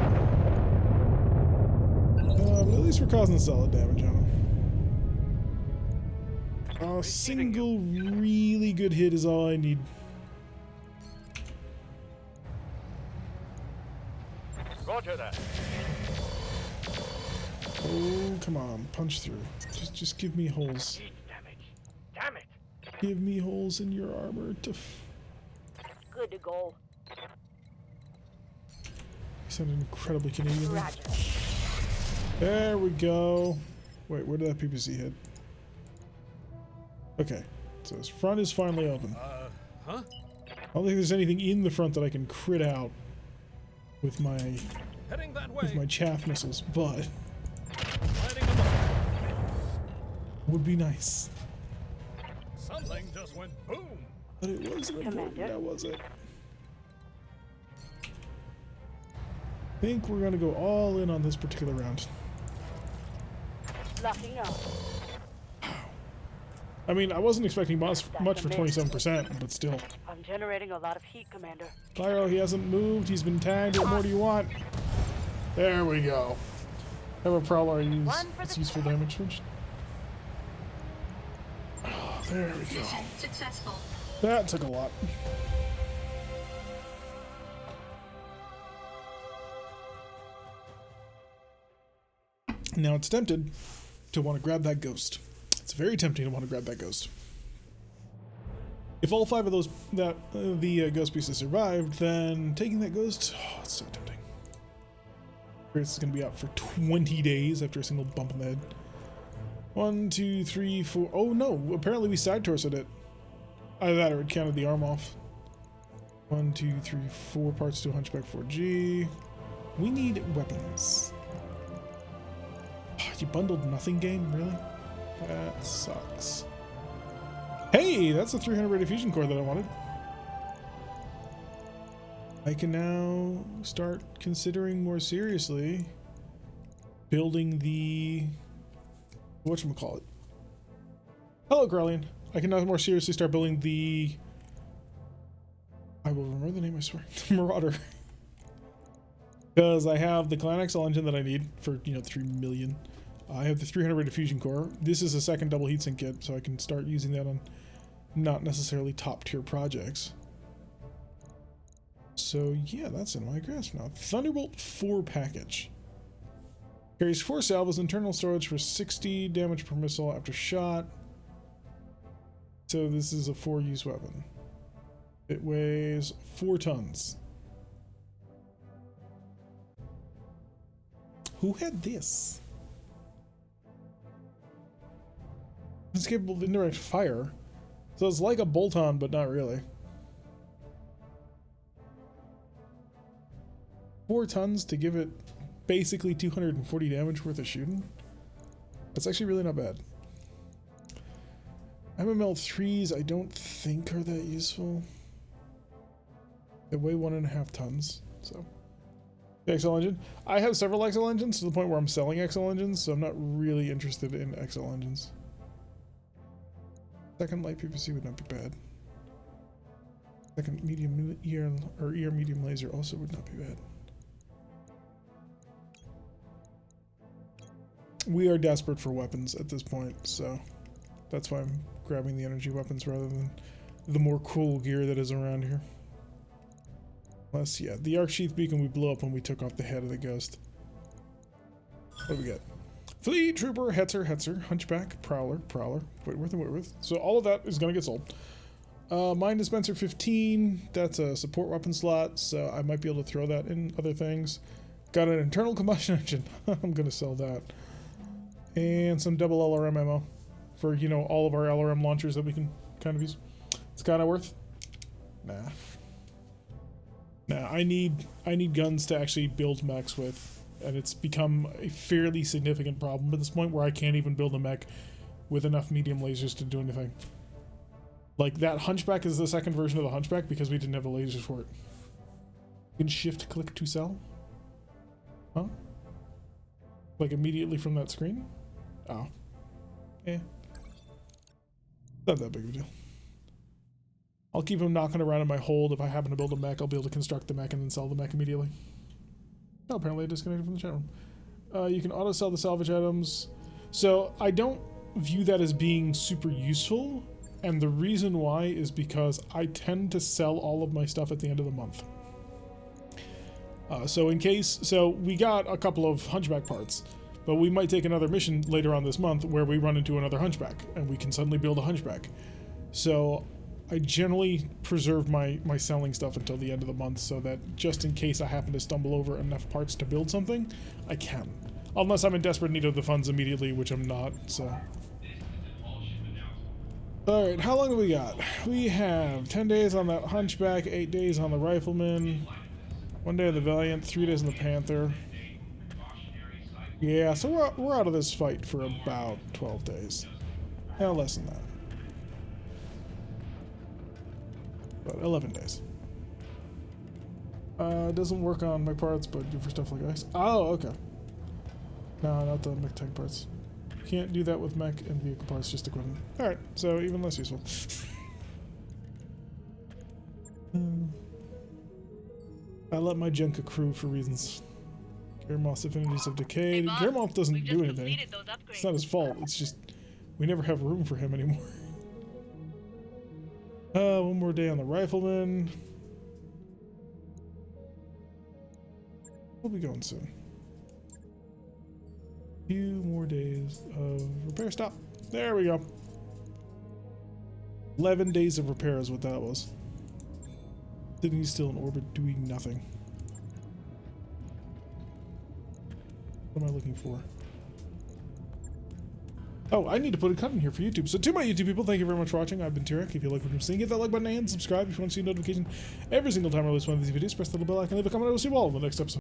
But at least we're causing solid damage on him. A single really good hit is all I need. Roger that. Oh, come on, punch through. Just give me holes. Heat damage. Damn it. Give me holes in your armor to. Good to go. You sounded incredibly Canadian. there. Roger. There we go. Wait, where did that PPC hit? Okay, so his front is finally open. Huh? I don't think there's anything in the front that I can crit out with my Heading that way. chaff missiles, but Lighting them up. would be nice. Something just went boom. But it wasn't important, Commander? now was it? think we're gonna go all in on this particular round. Locking up. I mean, I wasn't expecting much for 27%, but still. I'm generating a lot of heat, Commander. Pyro, he hasn't moved. He's been tagged. What more do you want? There we go. Have a Prowler use its useful damage first. Oh, there we go. Successful. That took a lot. Now it's tempted to want to grab that ghost. It's very tempting to want to grab that ghost. If all 5 of those the ghost pieces survived, then taking that ghost, oh, it's so tempting. This is going to be out for 20 days after a single bump in the head. 1, 2, 3, 4. Oh no! Apparently we side torsoed it. Either that or it counted the arm off. 1, 2, 3, 4 parts to a Hunchback 4G. We need weapons. You bundled nothing game, really? That sucks. Hey, that's a 300 rated fusion core that I wanted. I can now start considering more seriously building the whatchamacallit. Hello, Grellian. I can now more seriously start building the I will remember the name, I swear. The Marauder. Because I have the Clan XL engine that I need for, 3 million. I have the 300 rated fusion core. This is a second double heatsink kit, so I can start using that on not necessarily top tier projects. So yeah, that's in my grasp now. Thunderbolt 4 package. Carries 4 salvos, internal storage for 60 damage per missile after shot. So this is a 4-use weapon. It weighs 4 tons. Who had this? It's capable of indirect fire. So it's like a bolt-on, but not really. 4 tons to give it basically 240 damage worth of shooting. That's actually really not bad. MML3s I don't think are that useful. They weigh 1.5 tons, so. The XL engine. I have several XL engines to the point where I'm selling XL engines, so I'm not really interested in XL engines. Second light PPC would not be bad. Second medium ear or ear medium laser also would not be bad. We are desperate for weapons at this point, so that's why I'm grabbing the energy weapons rather than the more cool gear that is around here. Plus, yeah, the arc sheath beacon we blew up when we took off the head of the ghost. What do we got? Fleet Trooper, Hetzer, Hunchback, Prowler, Whitworth, and Whitworth. So all of that is going to get sold. Mine Dispenser 15, that's a support weapon slot, so I might be able to throw that in other things. Got an internal combustion engine. I'm going to sell that. And some double LRM ammo for, all of our LRM launchers that we can kind of use. It's kind of worth. Nah, I need guns to actually build mechs with. And it's become a fairly significant problem at this point where I can't even build a mech with enough medium lasers to do anything. Like, that Hunchback is the second version of the Hunchback because we didn't have the lasers for it. You can shift click to sell? Huh? Like, immediately from that screen? Oh. Eh. Not that big of a deal. I'll keep them knocking around in my hold. If I happen to build a mech, I'll be able to construct the mech and then sell the mech immediately. Oh, apparently I disconnected from the chat room. You can auto sell the salvage items. So I don't view that as being super useful. And the reason why is because I tend to sell all of my stuff at the end of the month. So we got a couple of Hunchback parts, but we might take another mission later on this month where we run into another Hunchback and we can suddenly build a Hunchback. So I generally preserve my selling stuff until the end of the month so that just in case I happen to stumble over enough parts to build something, I can. Unless I'm in desperate need of the funds immediately, which I'm not, so. Alright, how long do we got? We have 10 days on that Hunchback, 8 days on the Rifleman, 1 day of the Valiant, 3 days on the Panther. Yeah, so we're out of this fight for about 12 days. No, less than that. About 11 days. It doesn't work on my parts, but do for stuff like ice. Oh, okay. No, not the mech tank parts. Can't do that with mech and vehicle parts, just equipment. Alright, so even less useful. I let my junk accrue for reasons. Garemoth's affinities have decayed. Hey, boss, Garemoth doesn't we've do just anything. completed those upgrades. It's not his fault. It's just we never have room for him anymore. One more day on the rifleman. We'll be going soon. Few more days of repair. Stop. There we go. 11 days of repair is what that was. Then he's still in orbit doing nothing. What am I looking for? Oh, I need to put a cut in here for YouTube. So to my YouTube people, thank you very much for watching. I've been Tarek. If you like what you're seeing, hit that like button and subscribe if you want to see a notification every single time I release one of these videos. Press the little bell icon, leave a comment. I will see you all in the next episode.